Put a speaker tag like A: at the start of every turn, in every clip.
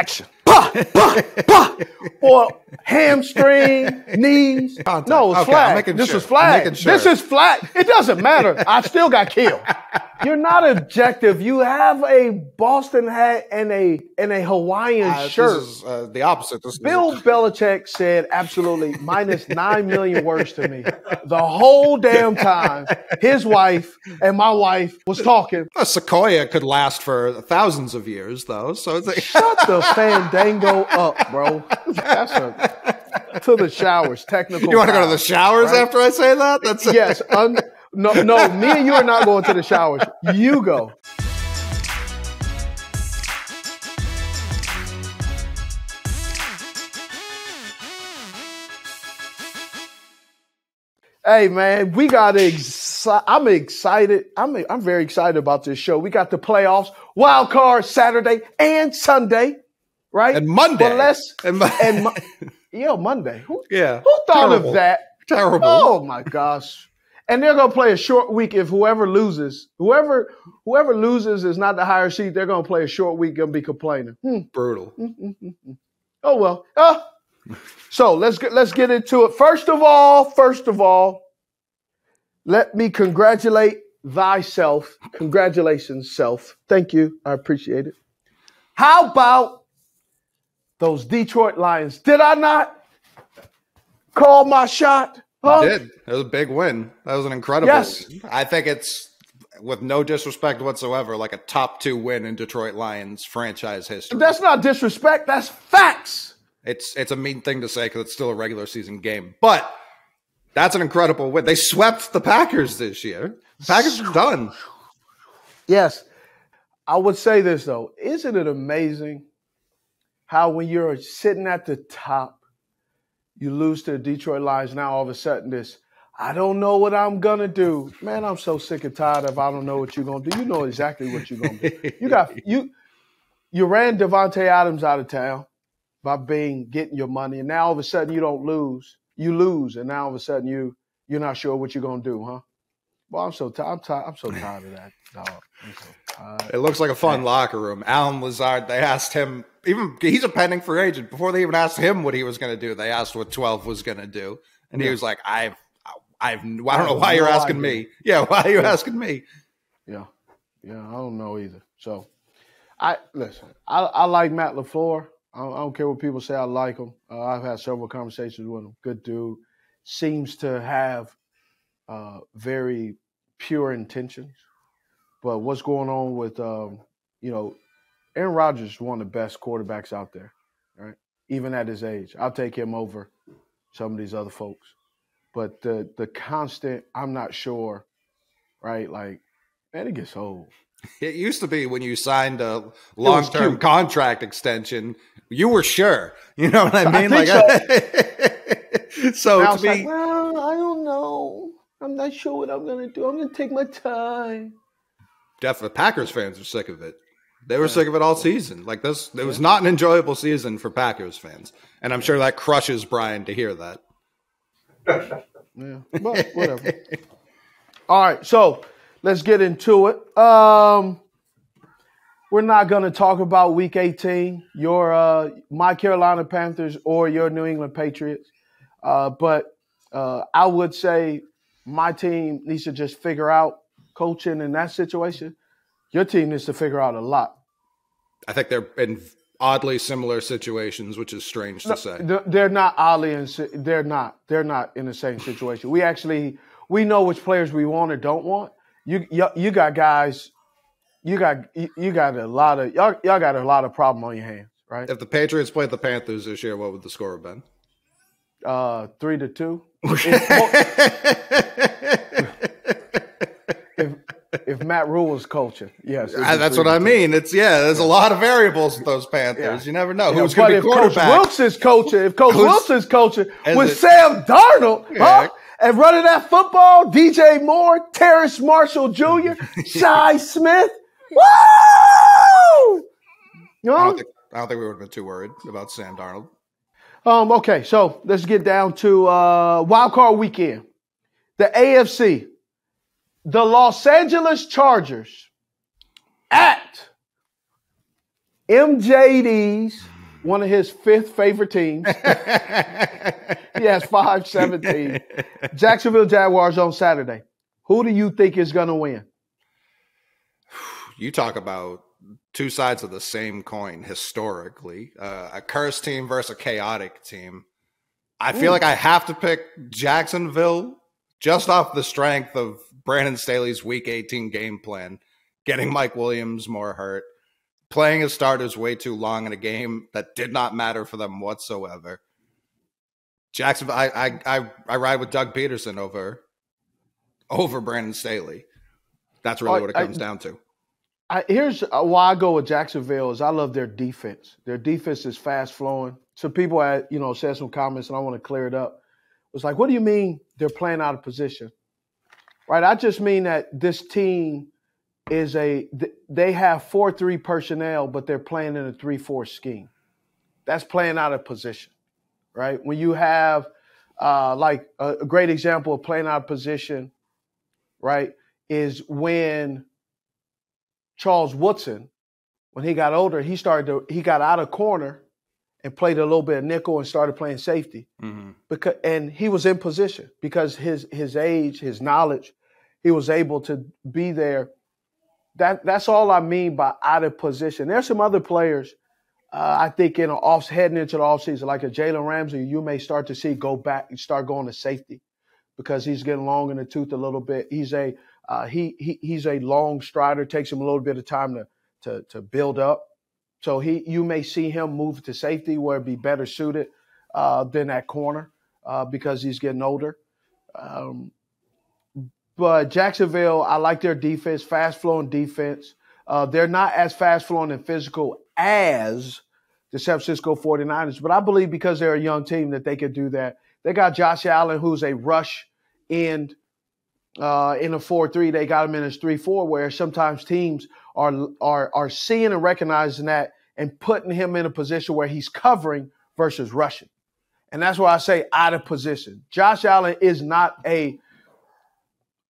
A: action. Bah, bah, bah. Or hamstring, knees.
B: Contact.
A: No, it's flag. This is flag. This is flag. It doesn't matter. I still got killed. You're not objective. You have a Boston hat and a Hawaiian shirt.
B: This is the opposite.
A: Bill Belichick said absolutely minus 9 million words to me the whole damn time. His wife and my wife was talking.
B: A sequoia could last for thousands of years, though. So it's like
A: shut the fandango up, bro. That's to the showers. Technical.
B: You want to go to the showers after I say that? That's
A: yes. No. Me and you are not going to the showers. You go. Hey man, we got I'm excited. I'm very excited about this show. We got the playoffs, wild card Saturday and Sunday, right?
B: And Monday.
A: But Monday. Who thought of that?
B: Terrible.
A: Oh my gosh. And they're gonna play a short week if whoever loses is not the higher seed, they're gonna play a short week, gonna be complaining.
B: Brutal.
A: Oh well. So let's get into it. First of all, let me congratulate thyself. Congratulations, self. Thank you. I appreciate it. How about those Detroit Lions? Did I not call my shot?
B: Huh? You did. It was a big win. That was an incredible win. I think it's, with no disrespect whatsoever, like a top 2 win in Detroit Lions franchise history.
A: That's not disrespect. That's facts.
B: It's a mean thing to say because it's still a regular season game. But that's an incredible win. They swept the Packers this year. The Packers are done.
A: Yes. I would say this, though. Isn't it amazing how when you're sitting at the top, you lose to the Detroit Lions, now all of a sudden I don't know what I'm going to do. Man, I'm so sick and tired of I don't know what you're going to do. You know exactly what you're going to do. You ran Devontae Adams out of town by getting your money, and now all of a sudden you don't lose. You lose, and now all of a sudden you're not sure what you're going to do, huh? Well, I'm so tired of that, dog. I'm so tired.
B: It looks like a fun locker room. Alan Lazard, they asked him, he's a pending free agent. Before they even asked him what he was going to do, they asked what 12 was going to do. And he was like, I don't know why you're asking me. Yeah, why are you asking me?
A: Yeah, I don't know either. So, I like Matt LaFleur. I don't care what people say. I like him. I've had several conversations with him. Good dude. Seems to have very pure intentions. But what's going on with, Aaron Rodgers is one of the best quarterbacks out there, right? Even at his age. I'll take him over some of these other folks. But the constant, I'm not sure, right? Like, man, it gets old.
B: It used to be when you signed a long-term contract extension, you were sure. You know what I mean? So
A: now
B: to me,
A: well, I don't know. I'm not sure what I'm going to do. I'm going to take my time.
B: Definitely, Packers fans are sick of it. They were sick of it all season. Like this, it was not an enjoyable season for Packers fans, and I'm sure that crushes Brian to hear that.
A: Yeah, but whatever. All right, so let's get into it. We're not going to talk about Week 18, my Carolina Panthers or your New England Patriots, but I would say my team needs to just figure out coaching in that situation. Your team needs to figure out a lot.
B: I think they're in oddly similar situations, which is strange to say.
A: They're not oddly they're not in the same situation. We know which players we want or don't want. You got guys. You got a lot of y'all got a lot of problem on your hands, right?
B: If the Patriots played the Panthers this year, what would the score have been?
A: 3-2. If Matt Rule was coaching, yes.
B: That's what I mean. There's a lot of variables with those Panthers. Yeah. You never know who's going to be quarterback.
A: If Coach Wilson's coaching with Sam Darnold, and running that football, DJ Moore, Terrace Marshall Jr., Shi Smith, woo!
B: I don't think we would have been too worried about Sam Darnold.
A: Okay, so let's get down to wild card weekend. The AFC. The Los Angeles Chargers at MJD's one of his 5th favorite teams. He has 5-17. Jacksonville Jaguars on Saturday. Who do you think is going to win?
B: You talk about two sides of the same coin historically. A cursed team versus a chaotic team. I feel like I have to pick Jacksonville just off the strength of Brandon Staley's Week 18 game plan, getting Mike Williams more hurt, playing his starters way too long in a game that did not matter for them whatsoever. Jacksonville, I ride with Doug Peterson over Brandon Staley. That's really what it comes down to.
A: Here's why I go with Jacksonville is I love their defense. Their defense is fast flowing. Some people had, said some comments, and I want to clear it up. It was like, what do you mean they're playing out of position? Right? I just mean that this team is they have 4-3 personnel, but they're playing in a 3-4 scheme. That's playing out of position, right? When you have like a great example of playing out of position, right, is when Charles Woodson, when he got older, he got out of corner and played a little bit of nickel and started playing safety. Mm-hmm. And he was in position because his age, his knowledge, he was able to be there. That's all I mean by out of position. There's some other players, I think, heading into the offseason, like a Jalen Ramsey, you may start to see go back and start going to safety because he's getting long in the tooth a little bit. He's a long strider. Takes him a little bit of time to build up. So you may see him move to safety where it'd be better suited than that corner because he's getting older. But Jacksonville, I like their defense, fast-flowing defense. They're not as fast-flowing and physical as the San Francisco 49ers, but I believe because they're a young team that they could do that. They got Josh Allen, who's a rush end in a 4-3. They got him in his 3-4, where sometimes teams are seeing and recognizing that and putting him in a position where he's covering versus rushing. And that's why I say out of position. Josh Allen is not a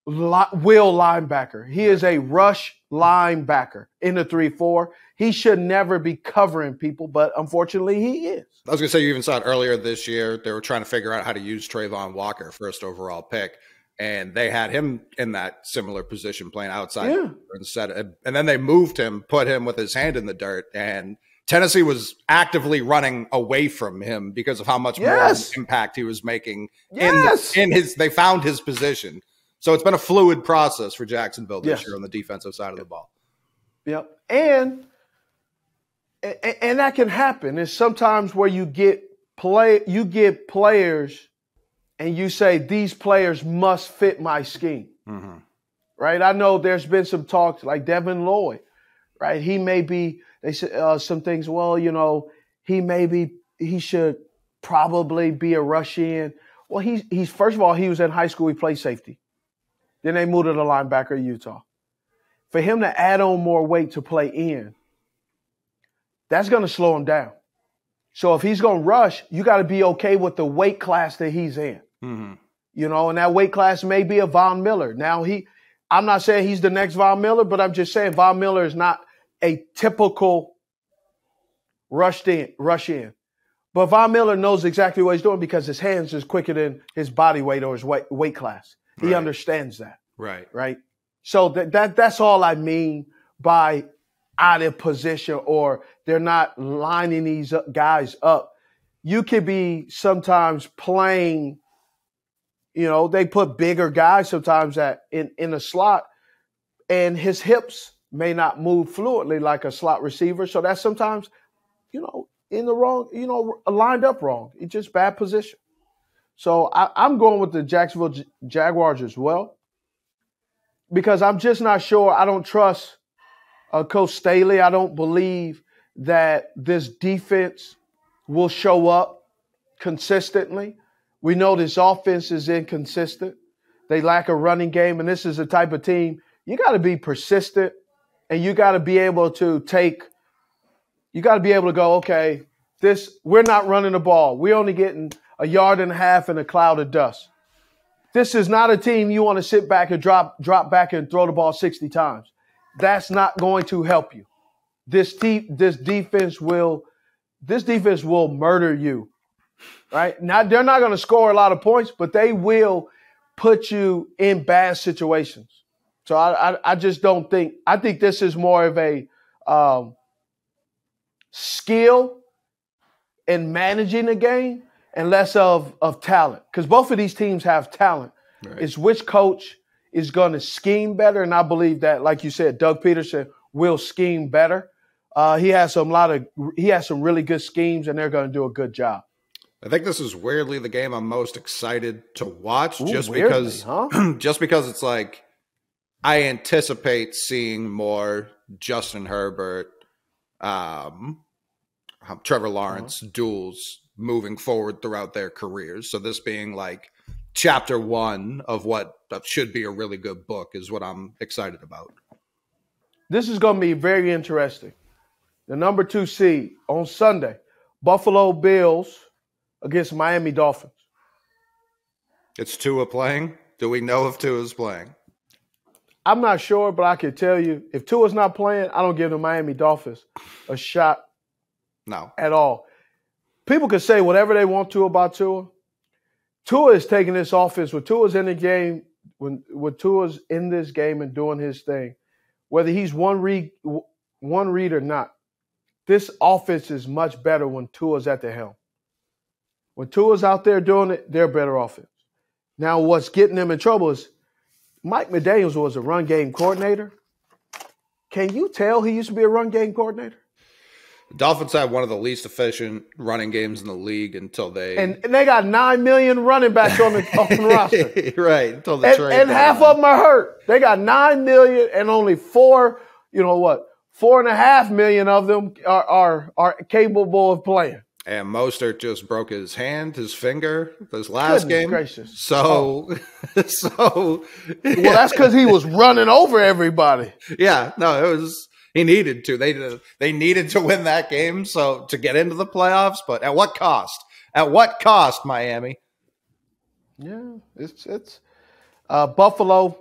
A: will linebacker. He is a rush linebacker in the 3-4. He should never be covering people, but unfortunately he is.
B: I was going to say, you even saw it earlier this year. They were trying to figure out how to use Trayvon Walker, first overall pick, and they had him in that similar position playing outside instead. And then they moved him, put him with his hand in the dirt, and Tennessee was actively running away from him because of how much more impact he was making in his. They found his position. So it's been a fluid process for Jacksonville this year on the defensive side of the ball.
A: Yep. And that can happen. It's sometimes where you get players and you say, these players must fit my scheme. Mm-hmm. Right? I know there's been some talks like Devin Lloyd, right? He may be, they said some things, well, he should probably be a rush in. Well, he's first of all, he was in high school, he played safety. Then they moved to the linebacker in Utah. For him to add on more weight to play in, that's going to slow him down. So if he's going to rush, you got to be okay with the weight class that he's in. Mm-hmm. And that weight class may be a Von Miller. Now, I'm not saying he's the next Von Miller, but I'm just saying Von Miller is not a typical rush in. But Von Miller knows exactly what he's doing because his hands is quicker than his body weight or his weight class. He understands that. Right. So that's all I mean by out of position, or they're not lining these guys up. You could be sometimes playing, they put bigger guys sometimes in a slot, and his hips may not move fluidly like a slot receiver. So that's sometimes, in the wrong, lined up wrong. It's just bad position. So I'm going with the Jacksonville Jaguars as well because I'm just not sure. I don't trust Coach Staley. I don't believe that this defense will show up consistently. We know this offense is inconsistent. They lack a running game, and this is the type of team you got to be persistent, and you got to be able to go, okay, we're not running the ball. We're only getting a yard and a half in a cloud of dust. This is not a team you want to sit back and drop back and throw the ball 60 times. That's not going to help you. this defense will murder you, right? They're not going to score a lot of points, but they will put you in bad situations. So I just don't think – I think this is more of a skill in managing the game and less of talent, because both of these teams have talent. Right. It's which coach is going to scheme better, and I believe that, like you said, Doug Peterson will scheme better. He has some really good schemes, and they're going to do a good job.
B: I think this is weirdly the game I'm most excited to watch, just because it's like I anticipate seeing more Justin Herbert, Trevor Lawrence duels moving forward throughout their careers. So this being like chapter 1 of what should be a really good book is what I'm excited about.
A: This is going to be very interesting. The number 2 seed on Sunday, Buffalo Bills against Miami Dolphins.
B: It's Tua playing? Do we know if Tua's playing?
A: I'm not sure, but I can tell you, if Tua's not playing, I don't give the Miami Dolphins a shot.
B: No.
A: At all. People can say whatever they want to about Tua. Tua is taking this offense. When Tua's in the game, when Tua's in this game and doing his thing, whether he's one read or not, this offense is much better when Tua's at the helm. When Tua's out there doing it, they're better offense. Now, what's getting them in trouble is Mike McDaniels was a run game coordinator. Can you tell he used to be a run game coordinator?
B: The Dolphins had one of the least efficient running games in the league until they
A: and they got 9 million running backs on the roster.
B: Right, until the trade.
A: And half of them are hurt. They got 9 million and only 4.5 million of them are capable of playing.
B: And Mostert just broke his hand, his finger, this last game.
A: Gracious.
B: So
A: well, that's because he was running over everybody.
B: Yeah, no, it was. He needed to. They needed to win that game so to get into the playoffs. But at what cost? At what cost, Miami?
A: Yeah, it's Buffalo.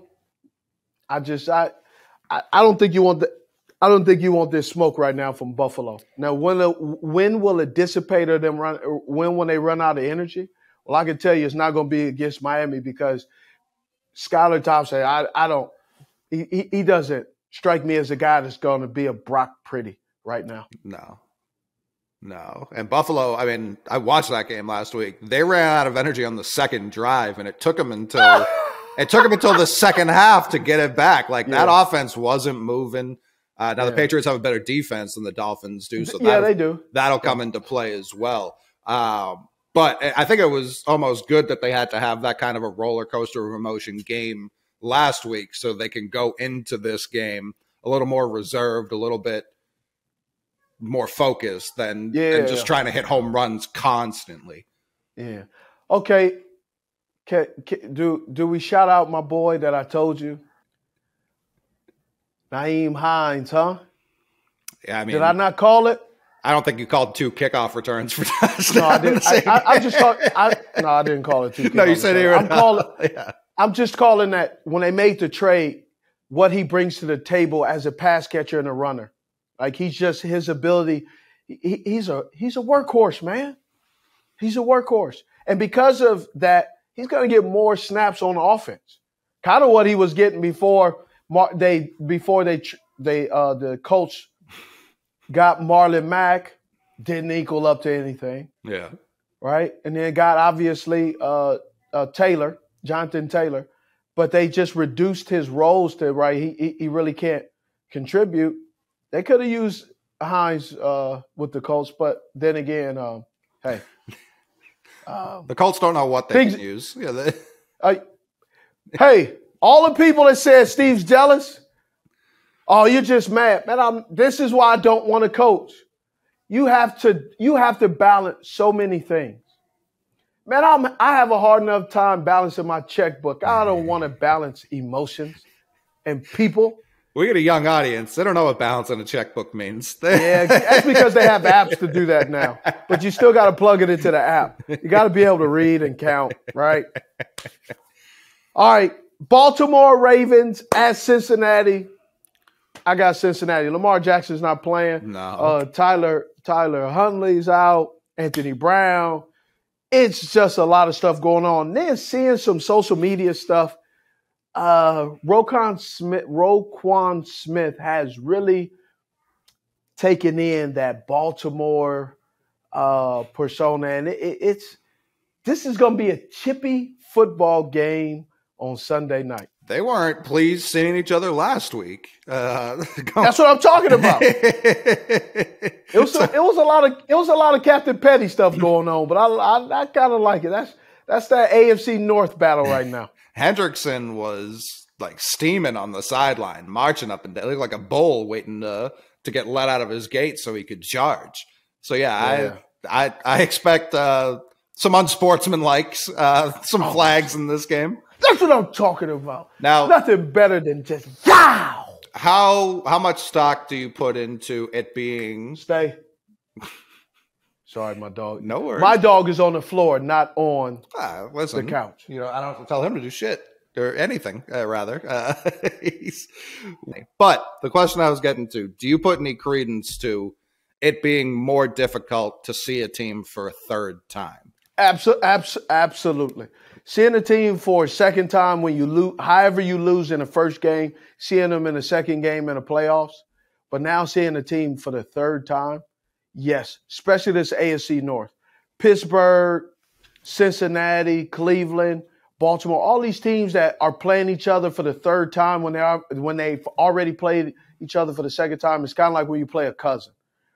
A: I don't think you want this smoke right now from Buffalo. Now, when will it dissipate or them run? When they run out of energy? Well, I can tell you, it's not going to be against Miami because Skylar Thompson. I don't. He doesn't strike me as a guy that's going to be a Brock Purdy right now. No. And Buffalo, I mean, I watched that game last week. They ran out of energy on the second drive, and it took them until the second half to get it back. That offense wasn't moving. Now the Patriots have a better defense than the Dolphins do, so they do.
B: That'll come into play as well. But I think it was almost good that they had to have that kind of a roller coaster of emotion game last week so they can go into this game a little more reserved, a little bit more focused than just trying to hit home runs constantly. Yeah. Okay. Do we shout out my boy that I told you? Nyheim Hines, huh? Yeah, I mean,
A: did I not call it?
B: I don't think you called 2 kickoff returns for touchdowns.
A: No, I didn't. I just called. I didn't call it 2 kickoff.
B: No, you said
A: returns. I'm just calling that when they made the trade, what he brings to the table as a pass catcher and a runner. He's just his ability. He's a workhorse, man. He's a workhorse, and because of that, he's going to get more snaps on offense. Kind of what he was getting before the Colts got Marlon Mack, didn't equal up to anything. Yeah. Right, and then got obviously Jonathan Taylor, but they just reduced his roles to he really can't contribute. They could have used Hines with the Colts, but then again, hey.
B: The Colts don't know what they can use. Yeah,
A: hey, all the people that said Steve's jealous, oh, you're just mad. Man, this is why I don't want to coach. You have to balance so many things. Man, I have a hard enough time balancing my checkbook. I don't want to balance emotions and people.
B: We get a young audience. They don't know what balancing a checkbook means.
A: Yeah, that's because they have apps to do that now. But you still got to plug it into the app. You got to be able to read and count, right? All right, Baltimore Ravens at Cincinnati. I got Cincinnati. Lamar Jackson's not playing.
B: No.
A: Tyler Huntley's out. Anthony Brown. It's just a lot of stuff going on. Then seeing some social media stuff. Roquan Smith has really taken in that Baltimore persona, and this is going to be a chippy football game on Sunday night.
B: They weren't pleased seeing each other last week.
A: That's what I'm talking about. It was a lot of Captain Petty stuff going on, but I kind of like it. That's that AFC North battle right now.
B: Hendrickson was like steaming on the sideline, marching up and down. He looked like a bull waiting to get let out of his gate so he could charge. So I expect some unsportsmanlike, some flags in this game.
A: That's what I'm talking about.
B: Now,
A: nothing better than just yow.
B: How much stock do you put into it being?
A: Stay. Sorry, my dog.
B: No worries.
A: My dog is on the floor, not on
B: the
A: couch.
B: You know, I don't have to tell him to do shit or anything. Rather, but the question I was getting to: do you put any credence to it being more difficult to see a team for a third time?
A: Absolutely. Seeing a team for a second time when you lose, however you lose in the first game, seeing them in the second game in the playoffs, but now seeing a team for the third time, yes, especially this AFC North. Pittsburgh, Cincinnati, Cleveland, Baltimore, all these teams that are playing each other for the third time when they've already played each other for the second time, it's kind of like when you play a cousin,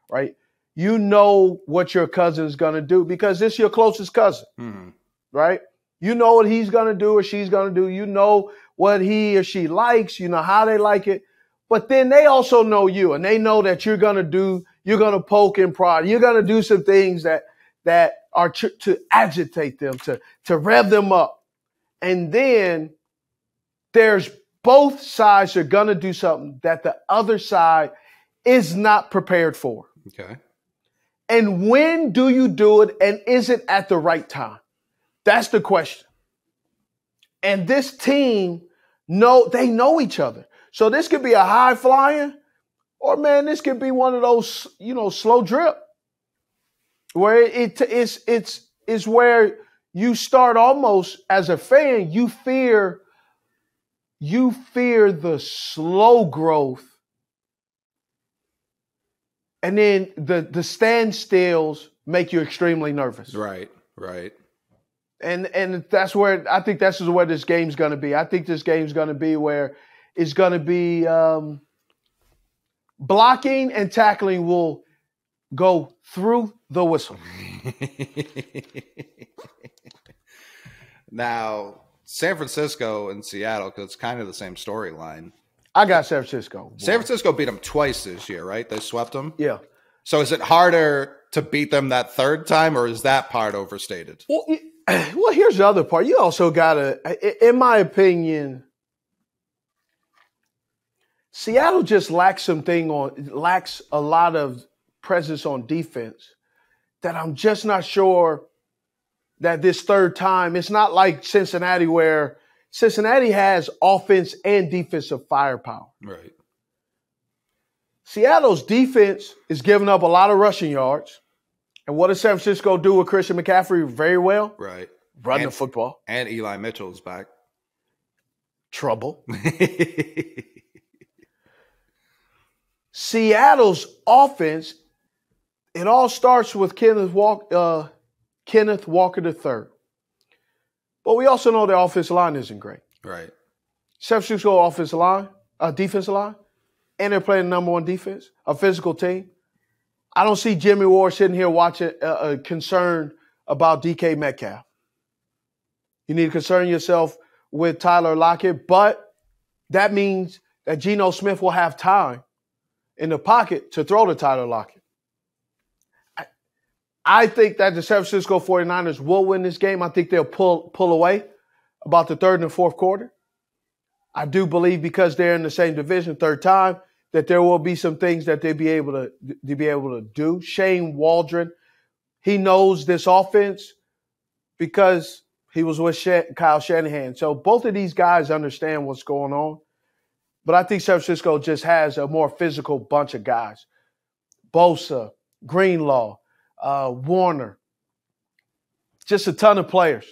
A: right? You know what your cousin's going to do because it's your closest cousin, right? You know what he's going to do or she's going to do. You know what he or she likes. You know how they like it. But then they also know you, and they know that you're going to poke and prod. You're going to do some things that are to agitate them, to rev them up. And then there's both sides are going to do something that the other side is not prepared for.
B: Okay.
A: And when do you do it, and is it at the right time? That's the question. And this team, they know each other. So this could be a high flying, or man, this could be one of those, slow drip, where it's where you start almost as a fan, you fear the slow growth, and then the standstills make you extremely nervous.
B: Right.
A: And that's where I think this is where this game's going to be. I think this game's going to be where it's going to be blocking and tackling will go through the whistle.
B: Now, San Francisco and Seattle, because it's kind of the same storyline.
A: I got San Francisco. Boy.
B: San Francisco beat them twice this year, right? They swept them?
A: Yeah.
B: So is it harder to beat them that third time, or is that part overstated?
A: Well, here's the other part. You also got to, in my opinion, Seattle just lacks a lot of presence on defense that I'm just not sure that this third time, it's not like Cincinnati where Cincinnati has offense and defensive firepower.
B: Right.
A: Seattle's defense is giving up a lot of rushing yards. And what does San Francisco do with Christian McCaffrey very well?
B: Right.
A: Run the football.
B: And Eli Mitchell's back.
A: Trouble. Seattle's offense, it all starts with Kenneth Walker III. But we also know the offensive line isn't great.
B: Right.
A: San Francisco defensive line, and they're playing number one defense, a physical team. I don't see Jimmy Ward sitting here watching concerned about DK Metcalf. You need to concern yourself with Tyler Lockett, but that means that Geno Smith will have time in the pocket to throw to Tyler Lockett. I think that the San Francisco 49ers will win this game. I think they'll pull away about the third and fourth quarter. I do believe because they're in the same division, third time, that there will be some things that they'll be able to do. Shane Waldron, he knows this offense because he was with Kyle Shanahan. So both of these guys understand what's going on. But I think San Francisco just has a more physical bunch of guys. Bosa, Greenlaw, Warner, just a ton of players,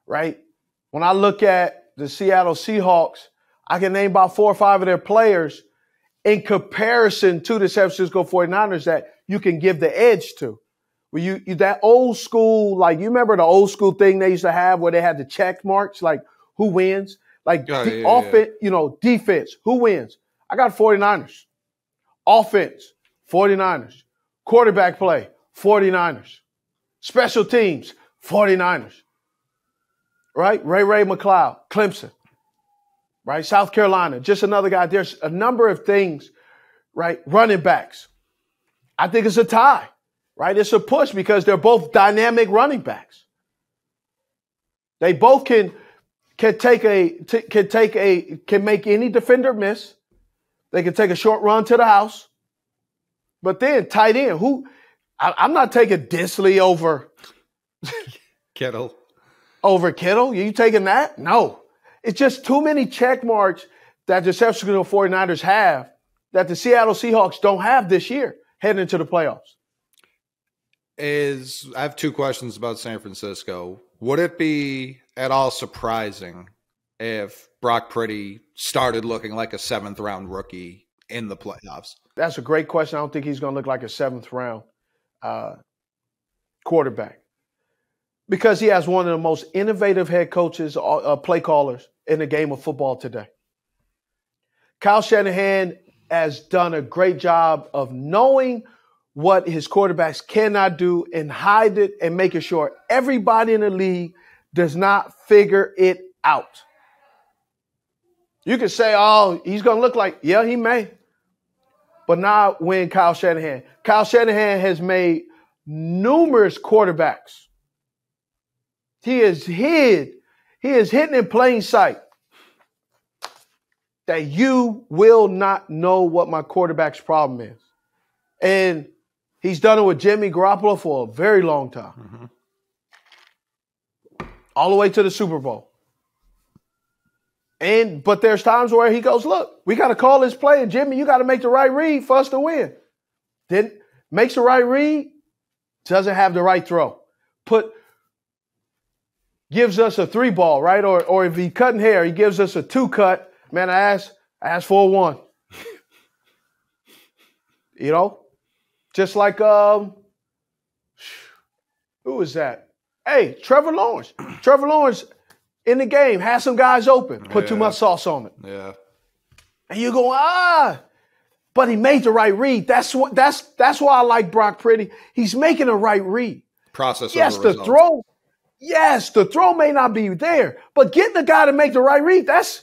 A: right? When I look at the Seattle Seahawks, I can name about 4 or 5 of their players in comparison to the San Francisco 49ers that you can give the edge to. Where you that old school, like you remember the old school thing they used to have where they had the check marks, like who wins? Like offense, defense, who wins? I got 49ers. Offense, 49ers. Quarterback play, 49ers. Special teams, 49ers. Right? Ray McLeod, Clemson. Right? South Carolina, just another guy. There's a number of things, right? Running backs. I think it's a tie, right? It's a push because they're both dynamic running backs. They both can make any defender miss. They can take a short run to the house. But then tight end, I'm not taking Disley over
B: Kittle.
A: Over Kittle? You taking that? No. It's just too many check marks that the San Francisco 49ers have that the Seattle Seahawks don't have this year heading into the playoffs.
B: I have 2 questions about San Francisco. Would it be at all surprising if Brock Purdy started looking like a 7th-round rookie in the playoffs?
A: That's a great question. I don't think he's going to look like a 7th-round quarterback because he has one of the most innovative head coaches, play callers in the game of football today. Kyle Shanahan has done a great job of knowing what his quarterbacks cannot do and hide it and making sure everybody in the league does not figure it out. You could say, oh, he's going to look like, yeah, he may. But not when Kyle Shanahan. Kyle Shanahan has made numerous quarterbacks. He is hidden in plain sight that you will not know what my quarterback's problem is. And he's done it with Jimmy Garoppolo for a very long time. Mm-hmm. All the way to the Super Bowl. But there's times where he goes, look, we got to call this play, and Jimmy, you got to make the right read for us to win. Then makes the right read, doesn't have the right throw. Gives us a 3-ball, right? Or if he cutting hair, he gives us a 2-cut. Man, I asked for a 1. Just like who was that? Hey, Trevor Lawrence. Trevor Lawrence in the game had some guys open, put too much sauce on it.
B: Yeah. And
A: you go, but he made the right read. That's why I like Brock Purdy. He's making a right read.
B: Process.
A: Yes, the throw may not be there, but getting the guy to make the right read, that's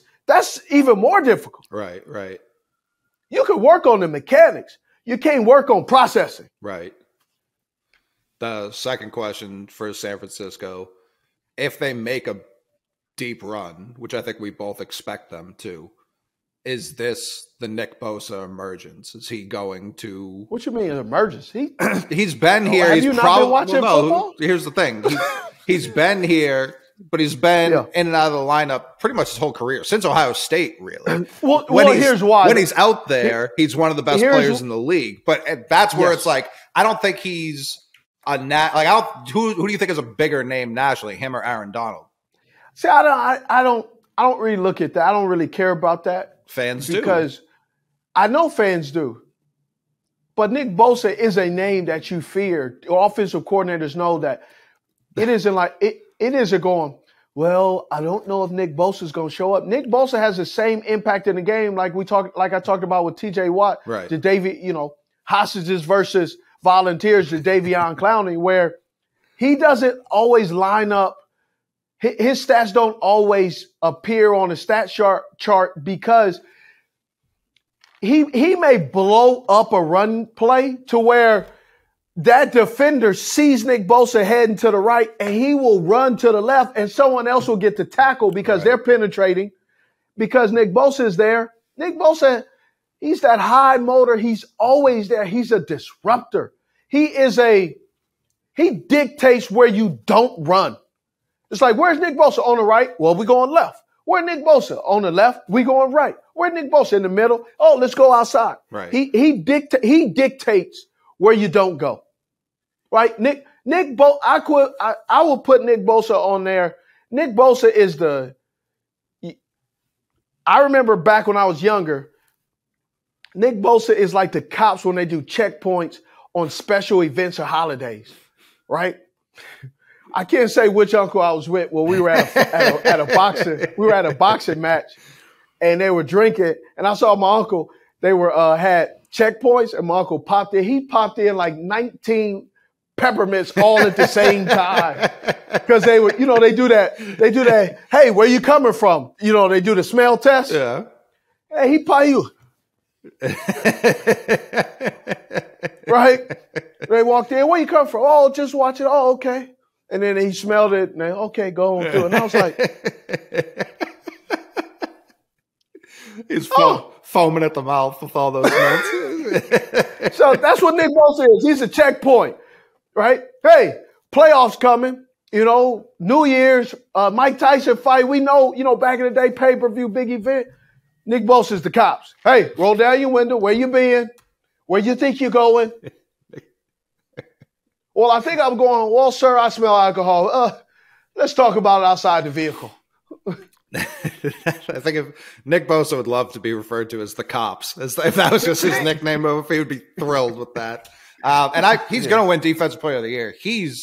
A: even more difficult.
B: Right.
A: You can work on the mechanics. You can't work on processing.
B: Right. The second question for San Francisco, if they make a deep run, which I think we both expect them to, is this the Nick Bosa emergence? Is he going to? What
A: you mean emergence?
B: He's been here.
A: Have you not been watching football?
B: Here's the thing. He's been here, but he's been in and out of the lineup pretty much his whole career, since Ohio State, really.
A: Here's why.
B: When he's out there, he's one of the best players in the league. But that's where it's like, I don't think he's who do you think is a bigger name nationally, him or Aaron Donald?
A: See, I don't really look at that. I don't really care about that.
B: Fans
A: do. Because I know fans do. But Nick Bosa is a name that you fear. Offensive coordinators know that it isn't like it isn't going, well, I don't know if Nick Bosa is going to show up. Nick Bosa has the same impact in the game like I talked about with TJ Watt,
B: right.
A: The hostages versus volunteers, the Davion Clowney, where he doesn't always line up. His stats don't always appear on the stat chart because he may blow up a run play to where that defender sees Nick Bosa heading to the right and he will run to the left and someone else will get the tackle because they're penetrating because Nick Bosa is there. Nick Bosa, he's that high motor. He's always there. He's a disruptor. He dictates where you don't run. It's like, where's Nick Bosa? On the right? Well, we're going left. Where Nick Bosa? On the left, we going right. Where Nick Bosa? In the middle. Oh, let's go outside.
B: Right.
A: He dictates where you don't go. Right? Nick Bosa, I will put Nick Bosa on there. Nick Bosa is I remember back when I was younger, Nick Bosa is like the cops when they do checkpoints on special events or holidays, right? I can't say which uncle I was with. Well, we were at a boxing match, and they were drinking, and I saw my uncle. They were had checkpoints, and my uncle popped in. He popped in like 19 peppermints all at the same time because they were, they do that. They do that. Hey, where you coming from? They do the smell test.
B: Yeah.
A: Hey, he probably you. Right? They walked in. Where you come from? Oh, just watch it. Oh, okay. And then he smelled it. And okay, go on through. And I was like,
B: he's foaming at the mouth with all those notes.
A: So that's what Nick Bosa is. He's a checkpoint, right? Hey, playoffs coming. New Year's, Mike Tyson fight. We know, back in the day, pay-per-view, big event. Nick Bosa's the cops. Hey, roll down your window. Where you been? Where you think you're going? Well, I think I'm going, well, sir, I smell alcohol. Let's talk about it outside the vehicle.
B: I think if Nick Bosa would love to be referred to as the cops, if that was just his nickname, he would be thrilled with that. And he's going to win Defensive Player of the Year. You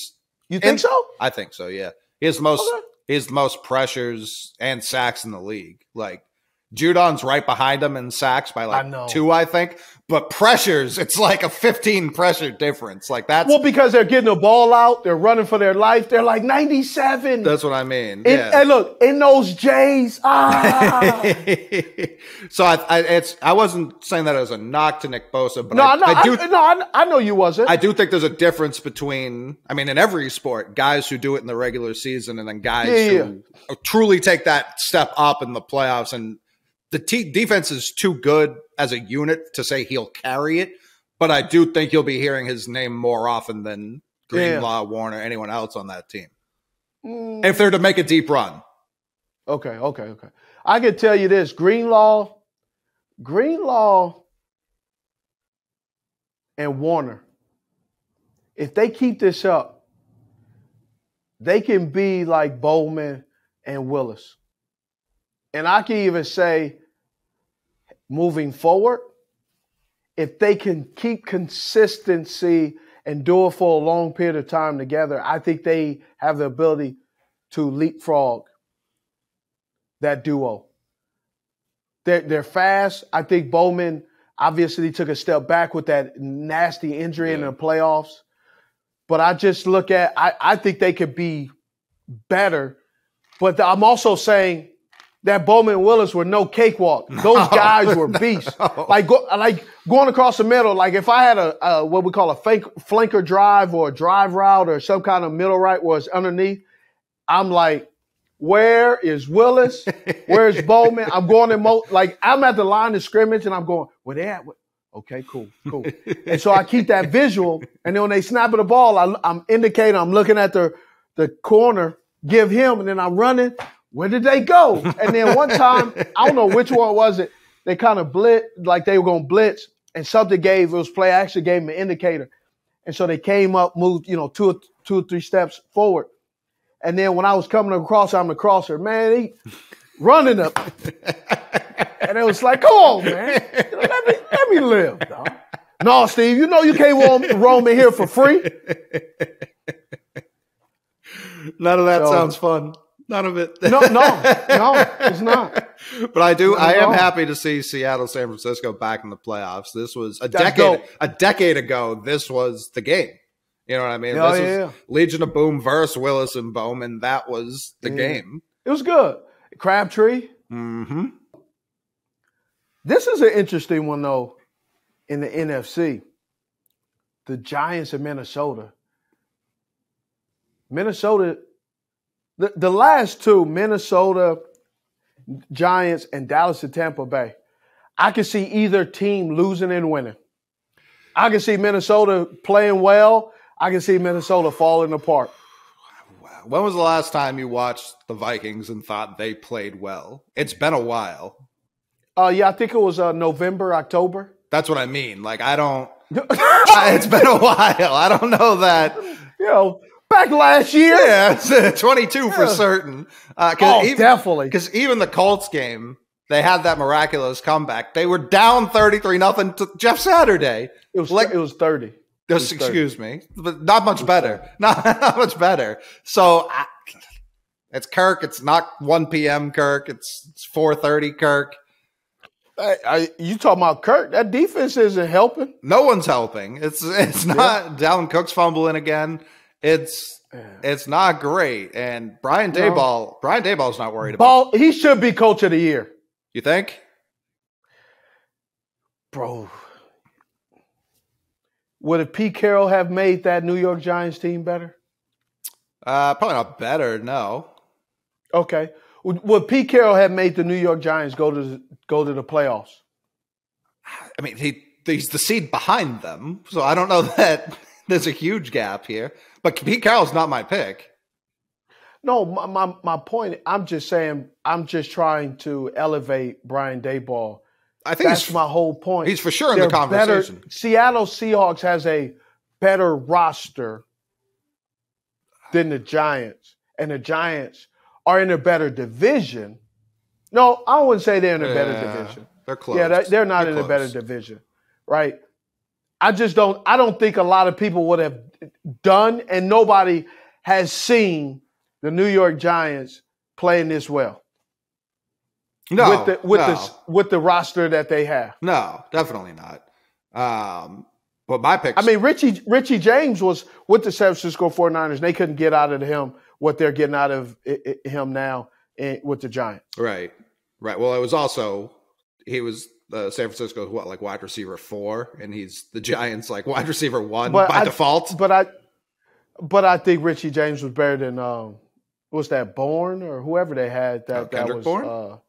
A: think so?
B: I think so, yeah. He has the most pressures and sacks in the league. Like, Judon's right behind him in sacks by 2, I think. But pressures, it's like a 15 pressure difference. Like that's
A: because they're getting the ball out, they're running for their life. They're like 97.
B: That's what I mean.
A: And look, in those J's,
B: So I wasn't saying that as a knock to Nick Bosa, but
A: I know you wasn't.
B: I do think there's a difference between, in every sport, guys who do it in the regular season and then guys who truly take that step up in the playoffs. And the defense is too good as a unit to say he'll carry it, but I do think you'll be hearing his name more often than Greenlaw, Warner, anyone else on that team. If they're to make a deep run.
A: Okay. I can tell you this, Greenlaw and Warner, if they keep this up, they can be like Bowman and Willis. And I can even say, moving forward, if they can keep consistency and do it for a long period of time together, I think they have the ability to leapfrog that duo. They're fast. I think Bowman obviously took a step back with that nasty injury in the playoffs. But I just look at, I think they could be better. But I'm also saying that Bowman and Willis were no cakewalk. Those guys were beasts. Like going across the middle, like if I had a what we call a flanker drive or a drive route or some kind of middle right where it's underneath, I'm like, where is Willis? Where's Bowman? I'm going I'm at the line of scrimmage and I'm going, where they at? Okay, cool. And so I keep that visual. And then when they snap at the ball, I'm indicating, I'm looking at the corner, give him, and then I'm running. Where did they go? And then one time, I don't know which one was it, they kind of blitz, like they were going to blitz, and something it was play actually gave them an indicator. And so they came up, moved, 2 or 3 steps forward. And then when I was coming across, I'm the crosser. Man, he running up. And it was like, come on, man. Let me live, dog. No, Steve, you can't roam in here for free.
B: None of that sounds fun. None of it.
A: No, it's not.
B: But I am happy to see Seattle, San Francisco back in the playoffs. This was a decade ago. This was the game. You know what I mean? This was Legion of Boom versus Willis and Bowman. That was the game.
A: It was good. Crabtree.
B: Mm-hmm.
A: This is an interesting one, though, in the NFC. The Giants and Minnesota. The last two, Minnesota, Giants, and Dallas and Tampa Bay, I can see either team losing and winning. I can see Minnesota playing well. I can see Minnesota falling apart.
B: When was the last time you watched the Vikings and thought they played well? It's been a while.
A: Yeah, I think it was November, October.
B: That's what I mean. Like, I don't. It's been a while. I don't know that.
A: Back last year.
B: Yeah, 22 for certain.
A: Definitely.
B: Because even the Colts game, they had that miraculous comeback. They were down 33-0 to Jeff Saturday.
A: It was 30.
B: Excuse me, but not much better. Not much better. So it's Kirk. It's not 1 p.m. Kirk. It's 4:30 Kirk.
A: You talking about Kirk? That defense isn't helping.
B: No one's helping. It's not. Dalvin Cook's fumbling again. It's not great. And Brian Daboll's not worried about.
A: He should be coach of the year.
B: You think,
A: bro? Would a Pete Carroll have made that New York Giants team better?
B: Probably not better. No.
A: Okay. Would Pete Carroll have made the New York Giants go to the playoffs?
B: I mean, he's the seed behind them, so I don't know that there's a huge gap here. But Pete Carroll's not my pick.
A: No, my point. I'm just saying. I'm just trying to elevate Brian Daboll.
B: I think
A: that's my whole point.
B: He's for sure in the conversation.
A: Seattle Seahawks has a better roster than the Giants, and the Giants are in a better division. No, I wouldn't say they're in a better division.
B: They're close.
A: Yeah, they're not in a better division, right? I don't think a lot of people would have done, and nobody has seen the New York Giants playing this well.
B: No,
A: with the roster that they have.
B: No, definitely not. But my pick.
A: I mean, Richie James was with the San Francisco 49ers. They couldn't get out of him what they're getting out of him now with the Giants.
B: Right. Well, it was also he was San Francisco's wide receiver 4, and he's the Giants wide receiver 1 by default.
A: But I think Richie James was better than what's that, Bourne or whoever they had that
B: Kendrick
A: was
B: Bourne?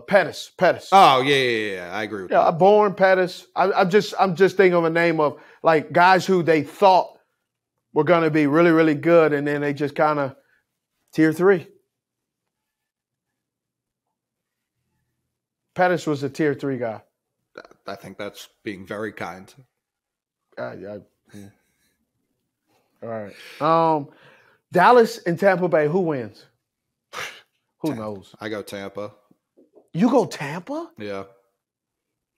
A: Pettis.
B: Oh, yeah. I agree with that.
A: Bourne, Pettis. I'm just thinking of a name of guys who they thought were going to be really, really good, and then they just kind of tier 3. Pettis was a tier 3 guy.
B: I think that's being very kind.
A: Yeah. All right. Dallas and Tampa Bay, who wins? Who knows?
B: I go Tampa.
A: You go Tampa?
B: Yeah.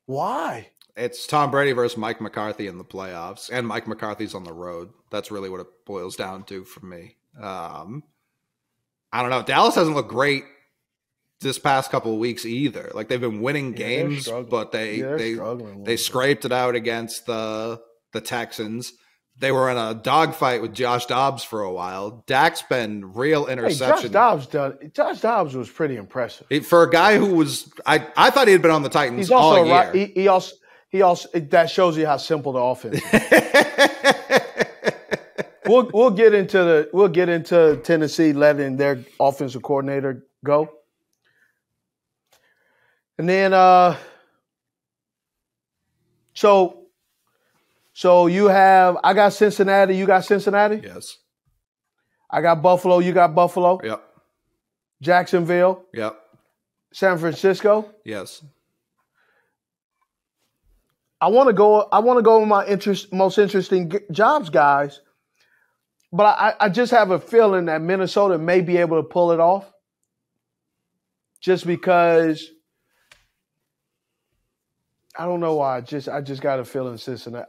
A: Why?
B: It's Tom Brady versus Mike McCarthy in the playoffs, and Mike McCarthy's on the road. That's really what it boils down to for me. I don't know. Dallas hasn't looked great this past couple of weeks either. They've been winning games, but they scraped it out against the Texans. They were in a dogfight with Josh Dobbs for a while. Dak's been real interception.
A: Josh Dobbs was pretty impressive.
B: For a guy who was, I thought he had been on the Titans all year.
A: He also that shows you how simple the offense is. We'll get into Tennessee letting their offensive coordinator go. And then So I got Cincinnati, you got Cincinnati?
B: Yes.
A: I got Buffalo, you got Buffalo?
B: Yep.
A: Jacksonville?
B: Yep.
A: San Francisco?
B: Yes.
A: I want to go with my most interesting jobs, guys. But I just have a feeling that Minnesota may be able to pull it off. Just because I don't know why. I just got a feeling Cincinnati.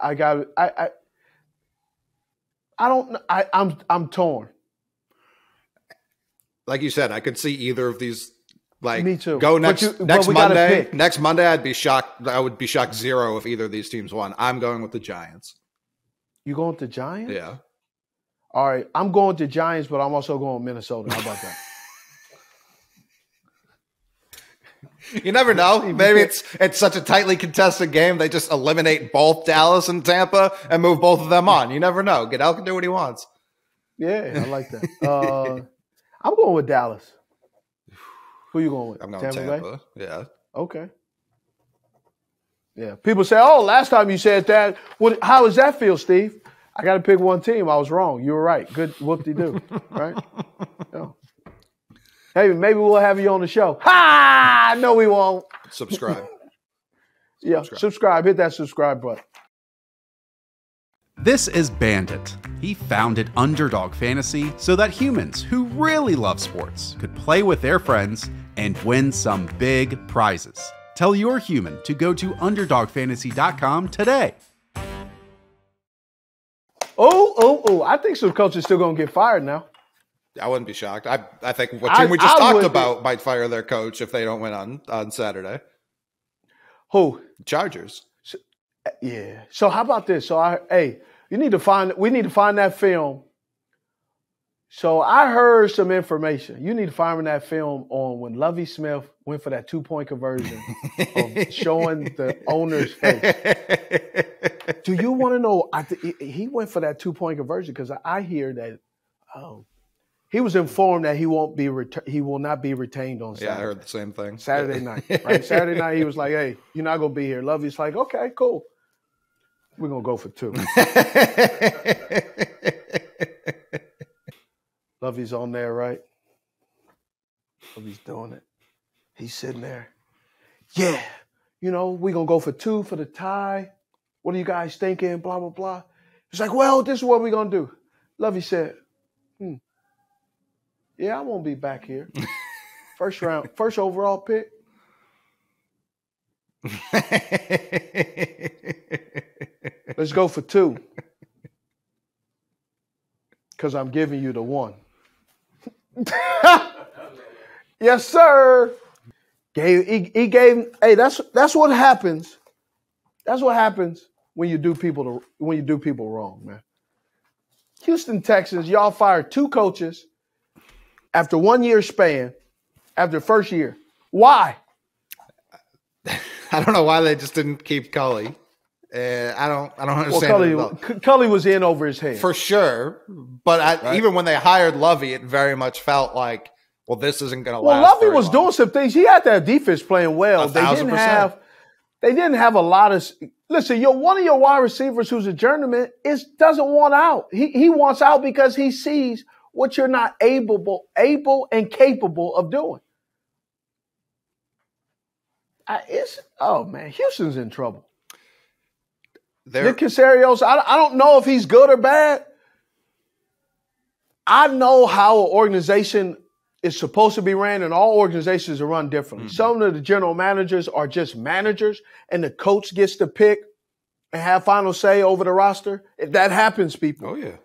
A: I'm torn.
B: Like you said, I could see either of these.
A: Me too.
B: Go next Monday. Next Monday, I'd be shocked. I would be shocked zero if either of these teams won. I'm going with the Giants.
A: You going with the Giants?
B: Yeah.
A: All right. I'm going with the Giants, but I'm also going with Minnesota. How about that?
B: You never know. Maybe it's such a tightly contested game. They just eliminate both Dallas and Tampa and move both of them on. You never know. Goodell can do what he wants.
A: Yeah, I like that. I'm going with Dallas. Who you going with?
B: I'm going with Tampa. Yeah.
A: Okay. Yeah. People say, "Oh, last time you said that. How does that feel, Steve?" I got to pick one team. I was wrong. You were right. Good whoop-de-doo, right? Yeah. Hey, maybe we'll have you on the show. Ha! No, we won't.
B: Subscribe.
A: Yeah, subscribe. Hit that subscribe button.
C: This is Bandit. He founded Underdog Fantasy so that humans who really love sports could play with their friends and win some big prizes. Tell your human to go to UnderdogFantasy.com today.
A: Oh, I think some coaches still going to get fired now.
B: I wouldn't be shocked. I think what team we just talked about might fire their coach if they don't win on Saturday.
A: Who?
B: Chargers.
A: Yeah. So how about this? So we need to find that film. So I heard some information. You need to find that film on when Lovie Smith went for that 2-point conversion of showing the owner's face. Do you want to know? He went for that 2-point conversion because I hear that he was informed that he will not be retained on Saturday.
B: Yeah, I heard the same thing.
A: Saturday night, right? Saturday night, he was like, "Hey, you're not gonna be here." Lovie's like, "Okay, cool. We're gonna go for 2." Lovie's on there, right? Lovie's doing it. He's sitting there. Yeah, we're gonna go for 2 for the tie. What are you guys thinking? Blah blah blah. He's like, "Well, this is what we're gonna do." Lovie said, "Yeah, I won't be back here. First overall pick." Let's go for 2. Because I'm giving you the 1. Yes, sir. He gave. Hey, that's what happens. That's what happens when you do people wrong, man. Houston Texans, y'all fired 2 coaches after 1 year span, after first year. Why?
B: I don't know why they just didn't keep Coley. I don't understand.
A: Well, Coley was in over his head.
B: For sure. But
A: right?
B: Even when they hired Lovie, it very much felt like, well, this isn't going to last.
A: Well, Lovie was
B: long.
A: doing some things. He had that defense playing well.
B: 1,000%.
A: They didn't have a lot of – listen, one of your wide receivers who's a journeyman doesn't want out. He wants out because he sees what you're not able and capable of doing. Houston's in trouble. Nick Casarios, I don't know if he's good or bad. I know how an organization is supposed to be ran, and all organizations are run differently. Mm-hmm. Some of the general managers are just managers, and the coach gets to pick and have final say over the roster. That happens, people.
B: Oh, yeah.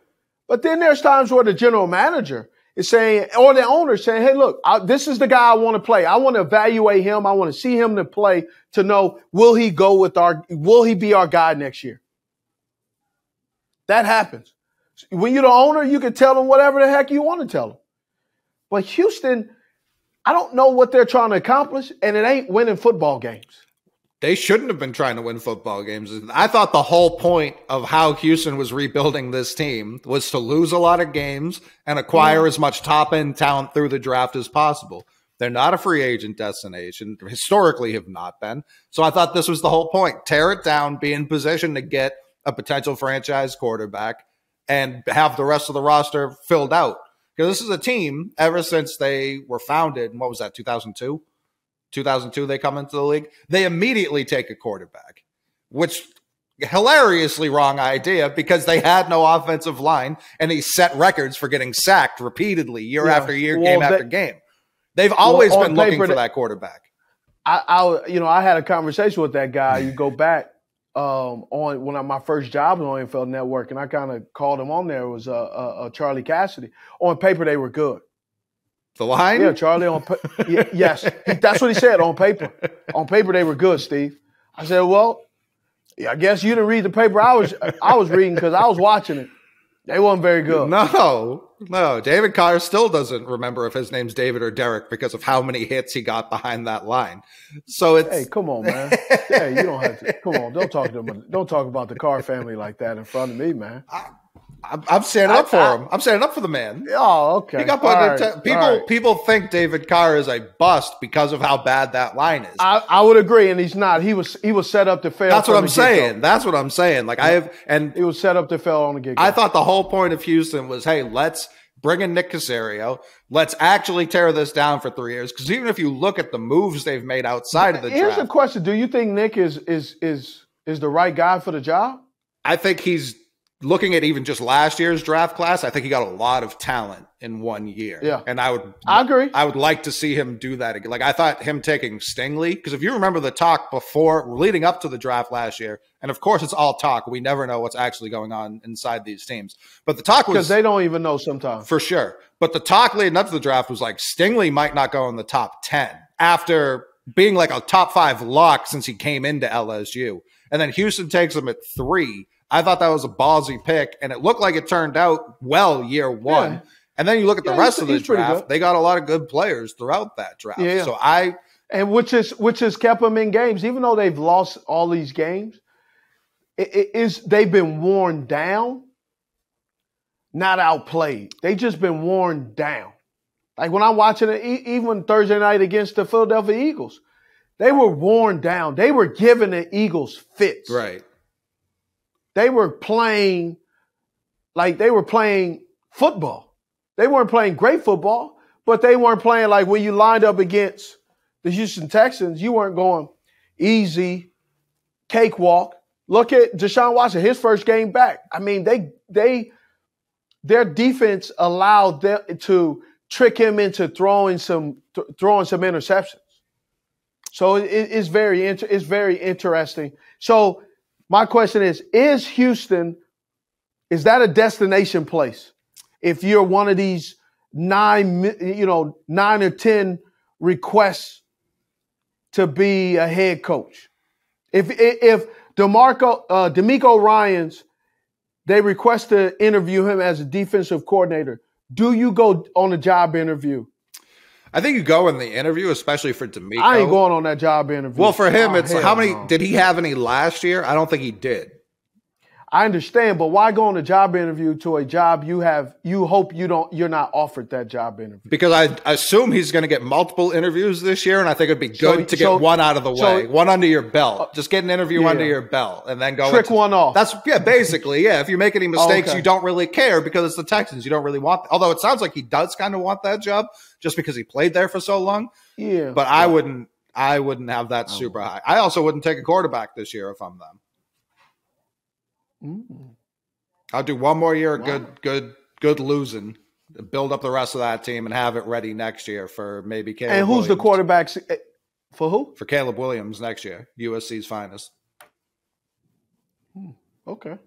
A: But then there's times where the general manager is saying, or the owner is saying, hey, look, this is the guy I want to play. I want to evaluate him. I want to see him to play to know, will he be our guy next year? That happens. When you're the owner, you can tell them whatever the heck you want to tell them. But Houston, I don't know what they're trying to accomplish, and it ain't winning football games.
B: They shouldn't have been trying to win football games. I thought the whole point of how Houston was rebuilding this team was to lose a lot of games and acquire as much top-end talent through the draft as possible. They're not a free agent destination, historically have not been. So I thought this was the whole point. Tear it down, be in position to get a potential franchise quarterback, and have the rest of the roster filled out. Because this is a team, ever since they were founded, what was that, 2002? 2002 they come into the league. They immediately take a quarterback, which hilariously wrong idea because they had no offensive line, and he set records for getting sacked repeatedly year after year, game after game. They've always been looking for that quarterback.
A: I had a conversation with that guy. You go back on my first job on NFL Network, and I kind of called him on there. It was Charlie Cassidy. On paper, they were good.
B: The line?
A: Yeah, Charlie. Yes, that's what he said on paper. On paper, they were good, Steve. I said, well, I guess you didn't read the paper I was reading because I was watching it. They weren't very good.
B: No. David Carr still doesn't remember if his name's David or Derek because of how many hits he got behind that line. So it's
A: hey, come on, man. You don't have to. Come on, don't talk about the Carr family like that in front of me, man.
B: I'm standing up for him. I'm standing up for the man.
A: Oh, okay.
B: He got put people think David Carr is a bust because of how bad that line is.
A: I would agree, and he's not. He was set up to fail.
B: That's what I'm saying. That's what I'm saying. Like
A: he was set up to fail on the get-go.
B: I thought the whole point of Houston was, hey, let's bring in Nick Caserio. Let's actually tear this down for 3 years. Because even if you look at the moves they've made outside of the draft.
A: Here's the question. Do you think Nick is the right guy for the job?
B: I think he's looking at even just last year's draft class. I think he got a lot of talent in 1 year.
A: Yeah.
B: And I
A: agree.
B: I would like to see him do that again. Like I thought him taking Stingley, because if you remember the talk before leading up to the draft last year, and of course it's all talk. We never know what's actually going on inside these teams. But the talk was
A: because they don't even know sometimes.
B: For sure. But the talk leading up to the draft was like Stingley might not go in the top 10 after being like a top 5 lock since he came into LSU. And then Houston takes him at 3. I thought that was a ballsy pick, and it looked like it turned out well year 1. Yeah. And then you look at the rest of the draft; they got a lot of good players throughout that draft.
A: Yeah.
B: So
A: which has kept them in games, even though they've lost all these games. They've been worn down, not outplayed. They just been worn down. Like when I'm watching it, even Thursday night against the Philadelphia Eagles, they were worn down. They were giving the Eagles fits.
B: Right.
A: They were playing like they were playing football. They weren't playing great football, but they weren't playing like when you lined up against the Houston Texans, you weren't going easy, cakewalk. Look at Deshaun Watson, his first game back. I mean, their defense allowed them to trick him into throwing some interceptions. So it's very interesting. So my question is Houston, is that a destination place? If you're one of these 9 or 10 requests to be a head coach, if DeMeco Ryans, they request to interview him as a defensive coordinator, do you go on a job interview?
B: I think you go in the interview, especially for DeMeco.
A: I ain't going on that job interview.
B: Well, for him, it's how many did he have any last year? I don't think he did.
A: I understand, but why go on a job interview to a job you hope you're not offered that job interview?
B: Because I assume he's going to get multiple interviews this year, and I think it'd be good to get one out of the way, one under your belt. Just get an interview under your belt, and then go
A: trick one off.
B: That's basically. If you make any mistakes, you don't really care because it's the Texans. You don't really want. Although it sounds like he does kind of want that job just because he played there for so long.
A: Yeah,
B: but I wouldn't have that super high. I also wouldn't take a quarterback this year if I'm them. I'll do one more year of good losing, build up the rest of that team, and have it ready next year for maybe Caleb
A: And who's
B: Williams.
A: the quarterbacks for who?
B: For Caleb Williams next year, USC's finest.
A: Okay.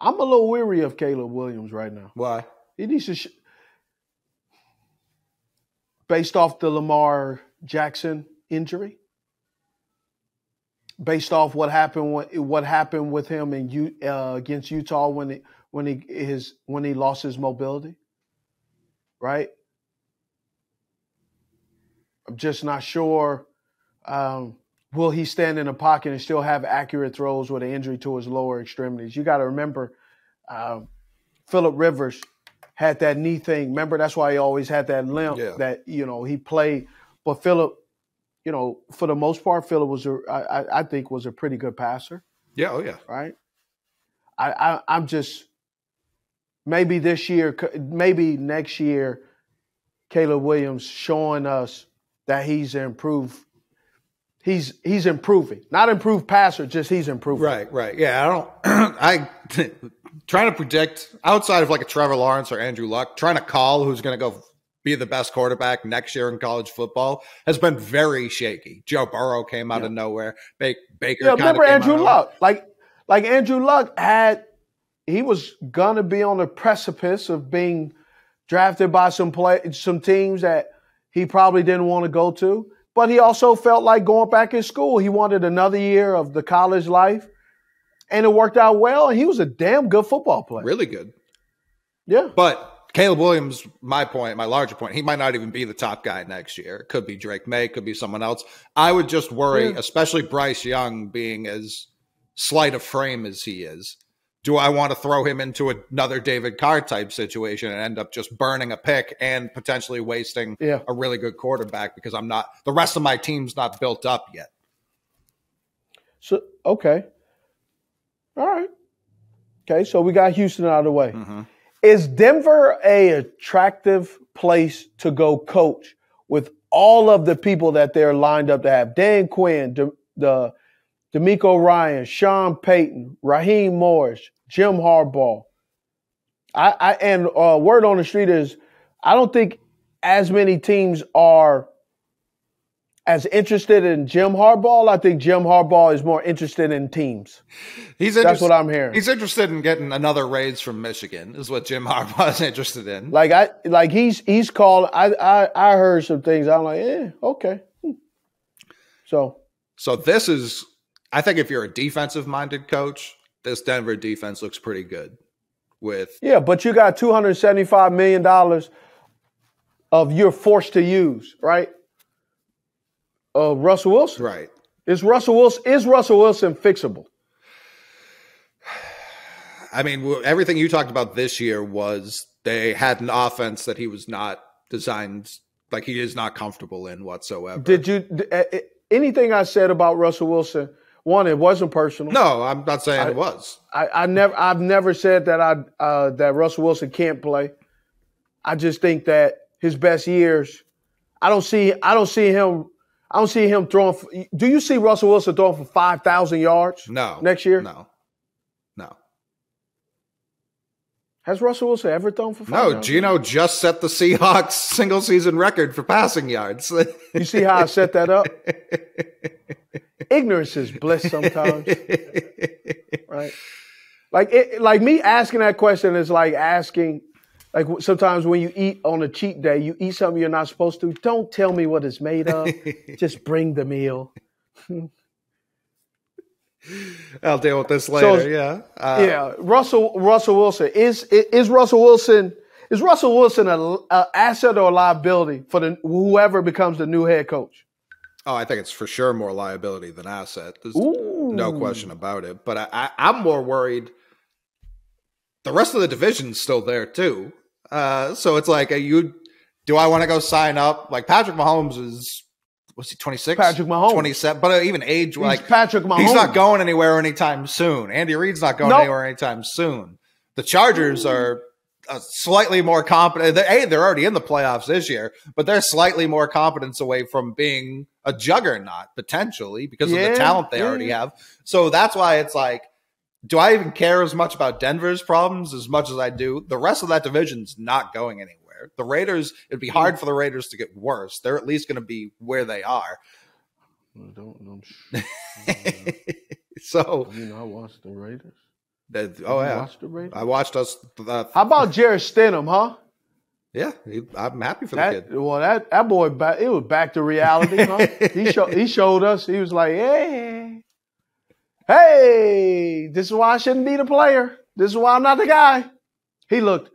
A: I'm a little weary of Caleb Williams right now.
B: Why?
A: He needs to based off the Lamar Jackson injury. Based off what happened with him against Utah when he lost his mobility, right? I'm just not sure. Will he stand in the pocket and still have accurate throws with an injury to his lower extremities? You got to remember, Phillip Rivers had that knee thing. Remember, that's why he always had that limp that he played. But Phillip. For the most part, Phillip I think was a pretty good passer.
B: Yeah, oh yeah.
A: Right? I'm just maybe this year, maybe next year, Caleb Williams showing us that he's improved. He's improving. Not improved passer, just he's improving.
B: Right. Yeah, trying to predict outside of like a Trevor Lawrence or Andrew Luck, trying to call who's going to go be the best quarterback next year in college football has been very shaky. Joe Burrow came out of nowhere. Baker.
A: Yeah, remember Andrew Luck? Like Andrew Luck he was gonna be on the precipice of being drafted by some teams that he probably didn't want to go to, but he also felt like going back in school. He wanted another year of the college life, and it worked out well. And he was a damn good football player.
B: Really good.
A: Yeah,
B: but. Caleb Williams, my larger point, he might not even be the top guy next year. It could be Drake May, could be someone else. I would just worry, especially Bryce Young being as slight a frame as he is, do I want to throw him into another David Carr type situation and end up just burning a pick and potentially wasting a really good quarterback because the rest of my team's not built up yet.
A: So, okay. All right. Okay, so we got Houston out of the way.
B: Mm-hmm.
A: Is Denver a attractive place to go coach with all of the people that they're lined up to have? Dan Quinn, DeMeco Ryan, Sean Payton, Raheem Morris, Jim Harbaugh. And word on the street is I don't think as many teams are as interested in Jim Harbaugh. I think Jim Harbaugh is more interested in teams. That's what I'm hearing.
B: He's interested in getting another raise from Michigan, is what Jim Harbaugh is interested in.
A: He's called. I heard some things. I'm like, okay. So
B: this is. I think if you're a defensive minded coach, this Denver defense looks pretty good. But
A: you got $275 million of you're forced to use, right? Russell Wilson.
B: Right.
A: Is Russell Wilson fixable?
B: I mean, everything you talked about this year was they had an offense that he was not designed, like he is not comfortable in whatsoever.
A: Did you anything I said about Russell Wilson? One, it wasn't personal.
B: No, I'm not saying it was.
A: I've never said that that Russell Wilson can't play. I just think that his best years, I don't see him throwing. Do you see Russell Wilson throwing for 5,000 yards?
B: No.
A: Next year?
B: No.
A: Has Russell Wilson ever thrown for 5,000?
B: No, Gino just set the Seahawks single season record for passing yards.
A: You see how I set that up? Ignorance is bliss sometimes, right? Like me asking that question is like asking, like sometimes when you eat on a cheat day, you eat something you're not supposed to. Don't tell me what it's made of. Just bring the meal.
B: I'll deal with this later.
A: Russell Wilson is Russell Wilson an asset or a liability for whoever becomes the new head coach?
B: Oh, I think it's for sure more liability than asset. There's no question about it. But I'm more worried. The rest of the division's still there too. So it's like, do I want to go sign up? Like Patrick Mahomes was he 26?
A: Patrick Mahomes.
B: 27. But even age,
A: he's Patrick Mahomes.
B: He's not going anywhere anytime soon. Andy Reid's not going anywhere anytime soon. The Chargers are slightly more competent. They're already in the playoffs this year, but they're slightly more competence away from being a juggernaut potentially because of the talent they already have. So that's why it's like, do I even care as much about Denver's problems as much as I do? The rest of that division's not going anywhere. The Raiders, it'd be hard for the Raiders to get worse. They're at least going to be where they are. So,
A: I watched the Raiders.
B: Watched the Raiders? I watched us.
A: How about Jarrett Stidham, huh?
B: Yeah, I'm happy for the kid.
A: Well, that boy, it was back to reality, huh? He showed us. He was like, hey, this is why I shouldn't be the player. This is why I'm not the guy. He looked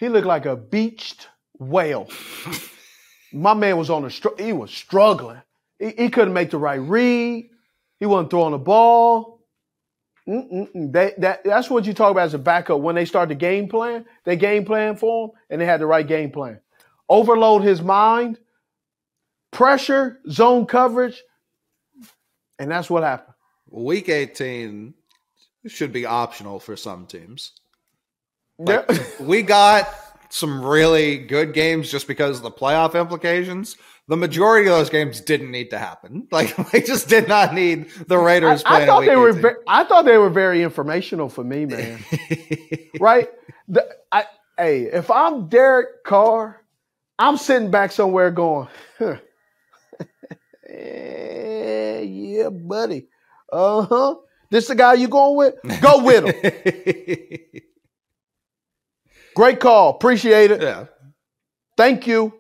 A: like a beached whale. My man was he was struggling. He couldn't make the right read. He wasn't throwing the ball. That's what you talk about as a backup. When they start the game plan, they game plan for him, and they had the right game plan. Overload his mind, pressure, zone coverage, and that's what happened.
B: Week 18 should be optional for some teams. We got some really good games just because of the playoff implications. The majority of those games didn't need to happen. Like, they just did not need the Raiders playing.
A: I thought they were very informational for me, man. Right? If I'm Derek Carr, I'm sitting back somewhere going, yeah, buddy. This the guy you going with? Go with him. Great call. Appreciate it.
B: Yeah.
A: Thank you.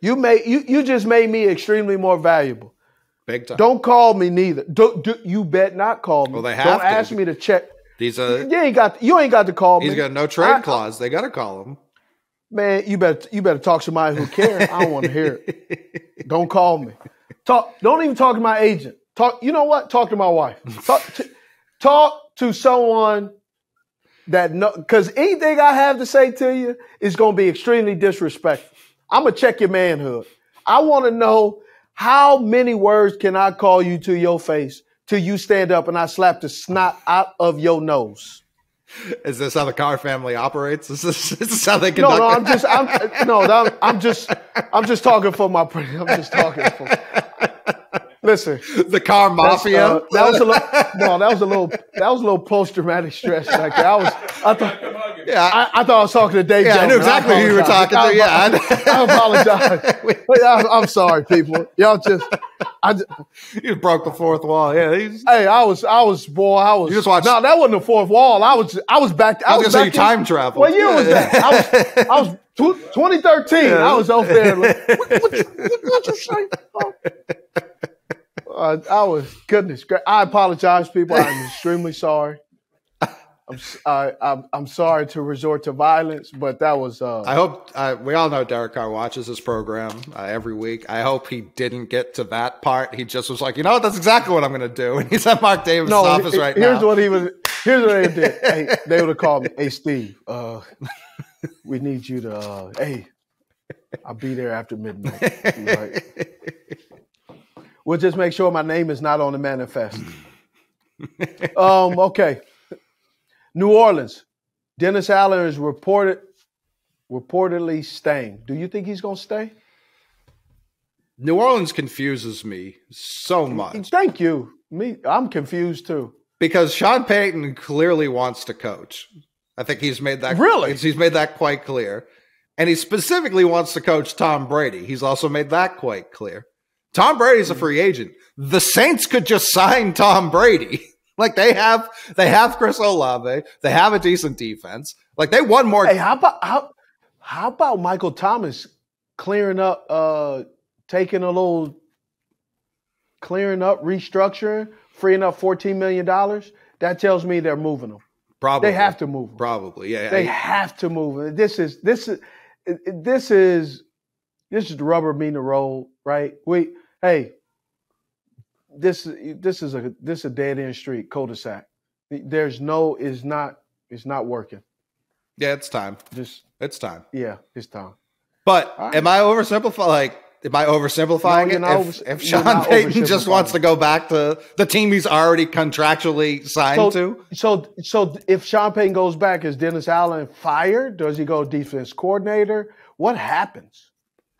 A: You just made me extremely more valuable.
B: Big time.
A: Don't call me neither. You bet not call me.
B: Well, they have
A: Don't
B: to.
A: ask me to check.
B: You
A: ain't got to call me.
B: He's got no trade clause. They got to call him.
A: Man, you better talk to somebody who cares. I don't want to hear it. Don't call me. Don't even talk to my agent. You know what? Talk to my wife. talk to someone that because anything I have to say to you is going to be extremely disrespectful. I'm going to check your manhood. I want to know how many words can I call you to your face till you stand up and I slap the snot out of your nose.
B: Is this how the Carr family operates? Is this how they conduct?
A: I'm just talking for my. I'm just talking for. Listen,
B: the Carr mafia.
A: That was a little post-traumatic stress back there. I thought I was talking to Dave.
B: Yeah, I knew exactly who you were talking to. Yeah,
A: I apologize. I'm sorry, people. Y'all
B: you broke the fourth wall. Yeah,
A: you just watched. No, that wasn't the fourth wall. I was back.
B: I was gonna say you time travel.
A: What year was that? I was 2013. Yeah. I was over there. Like, what you say? Goodness. I apologize, people. I'm extremely sorry. I'm sorry to resort to violence, but that was.
B: I hope we all know Derek Carr watches this program every week. I hope he didn't get to that part. He just was like, you know what? That's exactly what I'm going to do. And he's at Mark Davis' office right now.
A: Here's what they did. Hey, they would have called me. Hey, Steve, we need you to. Hey, I'll be there after midnight. Right. We'll just make sure my name is not on the manifest. Okay. New Orleans. Dennis Allen is reportedly staying. Do you think he's going to stay?
B: New Orleans confuses me so much.
A: Thank you. I'm confused too.
B: Because Sean Payton clearly wants to coach. I think he's made that He's made that quite clear. And he specifically wants to coach Tom Brady. He's also made that quite clear. Tom Brady's a free agent. The Saints could just sign Tom Brady. Like they have Chris Olave. They have a decent defense. Like they won more.
A: Hey, how about Michael Thomas clearing up, restructuring, freeing up $14 million? That tells me they're moving him.
B: Probably.
A: They have to move him.
B: Probably, yeah.
A: They have to move him. This is the rubber meeting the road, right? This is a dead end street, cul-de-sac. It's not working.
B: Yeah, it's time.
A: It's time. Yeah, it's time.
B: But right. Am I oversimplifying? If Sean Payton just wants to go back to the team he's already contractually signed to?
A: So if Sean Payton goes back, is Dennis Allen fired? Does he go defense coordinator? What happens?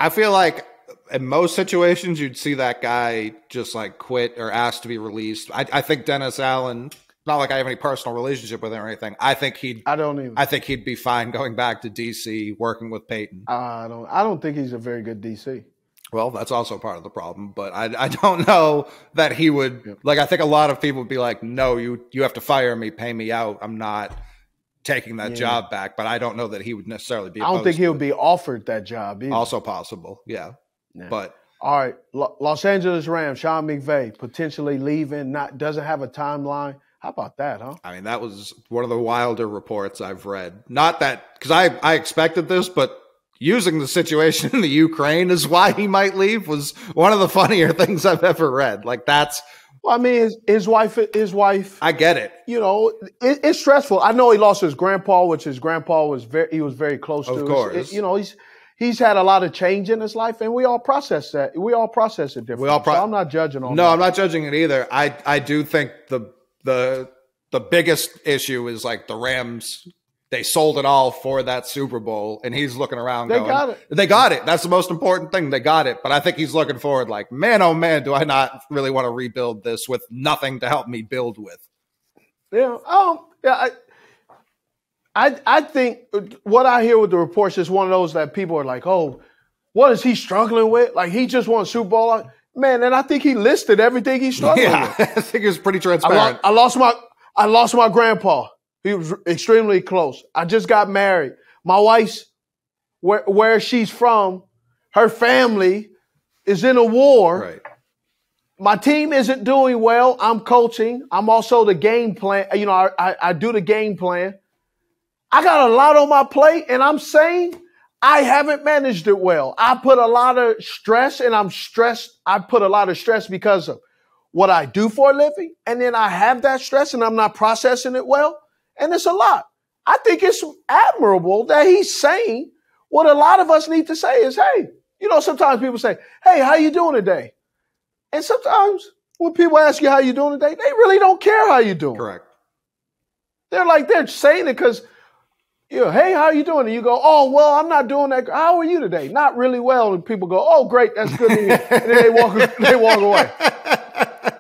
B: I feel like in most situations, you'd see that guy just like quit or ask to be released. I think Dennis Allen, not like I have any personal relationship with him or anything. I think he'd be fine going back to DC, working with Payton.
A: I don't think he's a very good DC.
B: Well, that's also part of the problem, but I don't know that he would. Yeah. Like, I think a lot of people would be like, no, you have to fire me, pay me out. I'm not taking that job back, but I don't know that he would necessarily be.
A: I don't think he would be offered that job either.
B: Also possible, yeah. But
A: all right, Los Angeles Rams, Sean McVay potentially leaving, doesn't have a timeline. How about that, huh?
B: I mean, that was one of the wilder reports I've read. Not that because I expected this, but using the situation in the Ukraine as why he might leave was one of the funnier things I've ever read. Like that's.
A: Well, I mean, his wife.
B: I get it.
A: You know, it's stressful. I know he lost his grandpa, which his grandpa was very close to.
B: Of course.
A: He's had a lot of change in his life, and we all process that. We all process it differently. So I'm not judging on that.
B: No, I'm not judging it either. I do think the biggest issue is like the Rams. They sold it all for that Super Bowl, and he's looking around going, They got it. That's the most important thing. They got it. But I think he's looking forward like, man, oh, man, do I not really want to rebuild this with nothing to help me build with?
A: Yeah. I think what I hear with the reports is one of those that people are like, oh, what is he struggling with? Like, he just won Super Bowl. Man, and I think he listed everything he's struggling with.
B: I think it was pretty transparent.
A: I lost my grandpa. He was extremely close. I just got married. My wife's, where she's from, her family is in a war.
B: Right.
A: My team isn't doing well. I'm coaching. I'm also the game plan. You know, I do the game plan. I got a lot on my plate, and I'm saying I haven't managed it well. I put a lot of stress, and I'm stressed. I put a lot of stress because of what I do for a living, and then I have that stress and I'm not processing it well, and it's a lot. I think it's admirable that he's saying what a lot of us need to say is, hey, sometimes people say, hey, how you doing today? And sometimes when people ask you how you doing today, they really don't care how you doing.
B: Correct.
A: They're saying it because, hey, how you doing? And you go, oh, well, I'm not doing that. How are you today? Not really well. And people go, oh, great, that's good to hear. And then they walk away.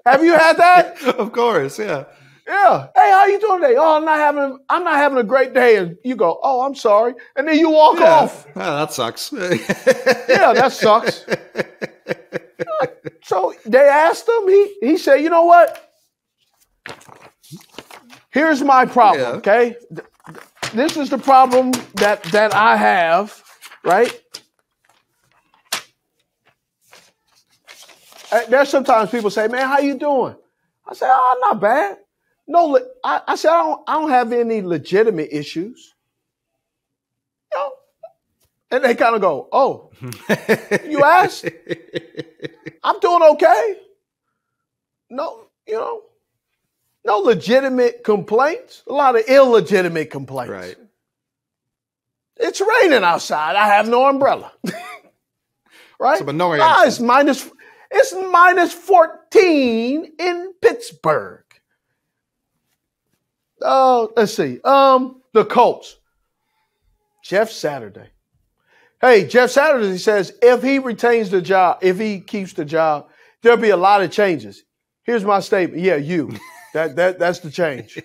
A: Have you had that?
B: Of course, yeah.
A: Yeah. Hey, how you doing today? Oh, I'm not having a great day. And you go, oh, I'm sorry. And then you walk off.
B: Oh, that sucks.
A: Yeah, that sucks. So they asked him. He said, you know what? Here's my problem, okay? This is the problem that I have, right? There's sometimes people say, man, how you doing? I say, oh, not bad. No, I said, I don't have any legitimate issues. And they kind of go, oh, you asked? I'm doing okay. No, no legitimate complaints. A lot of illegitimate complaints.
B: Right.
A: It's raining outside. I have no umbrella. Right?
B: So, but no
A: it's minus 14 in Pittsburgh. Let's see. The Colts. Jeff Saturday. Hey, Jeff Saturday says if he retains the job, if he keeps the job, there'll be a lot of changes. Here's my statement. Yeah, you. That's the change.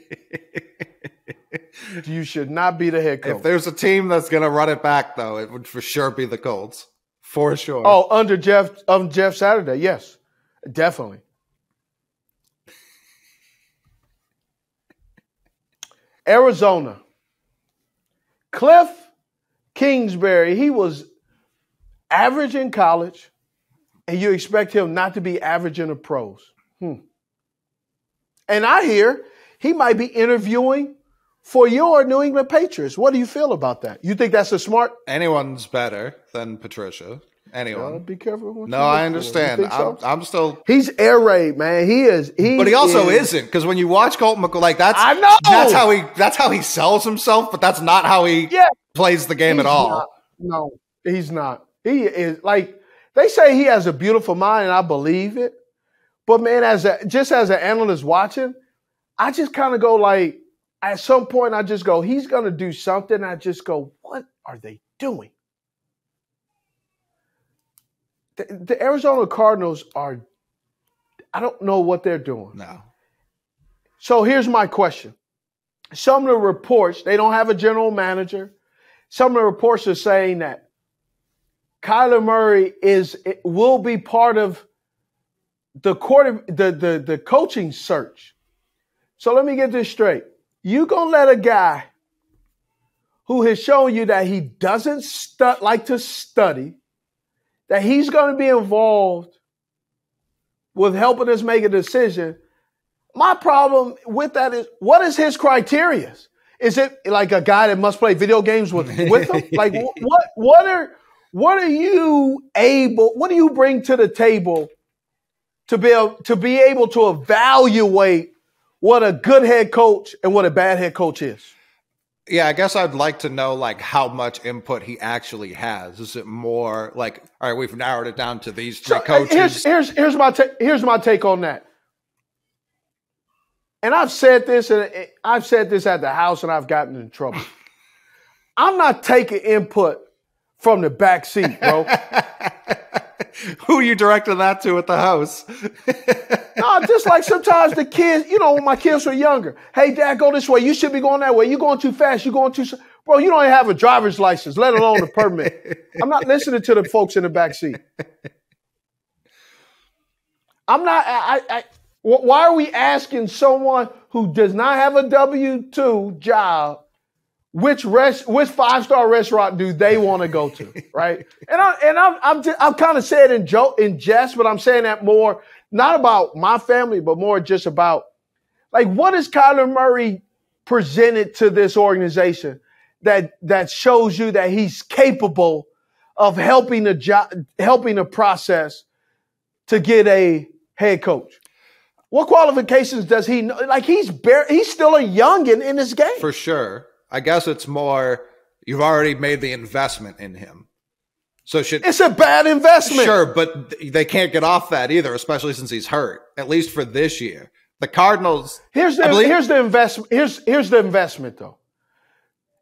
A: You should not be the head coach.
B: If there's a team that's going to run it back, though, it would for sure be the Colts. For sure.
A: Oh, under Jeff Saturday, yes. Definitely. Arizona. Cliff Kingsbury, he was average in college, and you expect him not to be average in the pros. And I hear he might be interviewing for your New England Patriots. What do you feel about that? You think that's a smart?
B: Anyone's better than Patricia. Anyone.
A: Be careful.
B: No, I understand. I'm still.
A: He's air raid, man. He is.
B: But he also isn't, because when you watch Colt McCoy,
A: I know
B: that's how he sells himself, but that's not how he plays the game at all.
A: No, he's not. He is like they say he has a beautiful mind, and I believe it. But man, as an analyst watching, I just kind of go like, at some point, I just go, he's going to do something. I just go, what are they doing? The Arizona Cardinals I don't know what they're doing.
B: No.
A: So here's my question. Some of the reports, they don't have a general manager. Some of the reports are saying that Kyler Murray will be part of the coaching search. So let me get this straight. You gonna let a guy who has shown you that he doesn't like to study, that he's going to be involved with helping us make a decision. My problem with that is, what is his criteria? Is it like a guy that must play video games with him? Like, what do you bring to the table to be able to evaluate what a good head coach and what a bad head coach is?
B: Yeah, I guess I'd like to know like how much input he actually has. Is it more like, all right, we've narrowed it down to these three coaches?
A: Here's my take on that. And I've said this at the house, and I've gotten in trouble. I'm not taking input from the back seat, bro.
B: Who are you directing that to at the house?
A: No, just like sometimes the kids, when my kids were younger. Hey, Dad, go this way. You should be going that way. You're going too fast. You're going too slow. Bro, you don't even have a driver's license, let alone a permit. I'm not listening to the folks in the back seat. I'm not. Why are we asking someone who does not have a W-2 job which 5-star restaurant do they want to go to, right? And I'm kind of saying in jest, but I'm saying that more not about my family, but more just about like what is Kyler Murray presented to this organization that shows you that he's capable of helping the process to get a head coach. What qualifications does he know? Like, he's still a youngin in this game.
B: For sure. I guess it's more you've already made the investment in him. So it's
A: a bad investment.
B: Sure, but they can't get off that either, especially since he's hurt, at least for this year. The Cardinals.
A: Here's the investment. Here's the investment, though.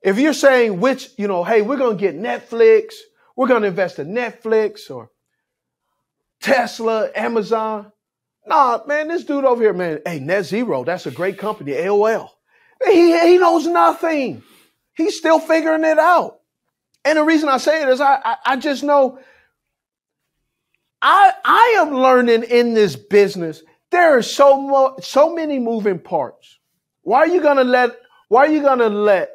A: If you're saying hey, we're going to get Netflix, we're going to invest in Netflix or Tesla, Amazon. Nah, man, this dude over here, man, hey, Net Zero, that's a great company, AOL. He knows nothing. He's still figuring it out. And the reason I say it is I just know I am learning in this business. There are so many moving parts. Why are you gonna let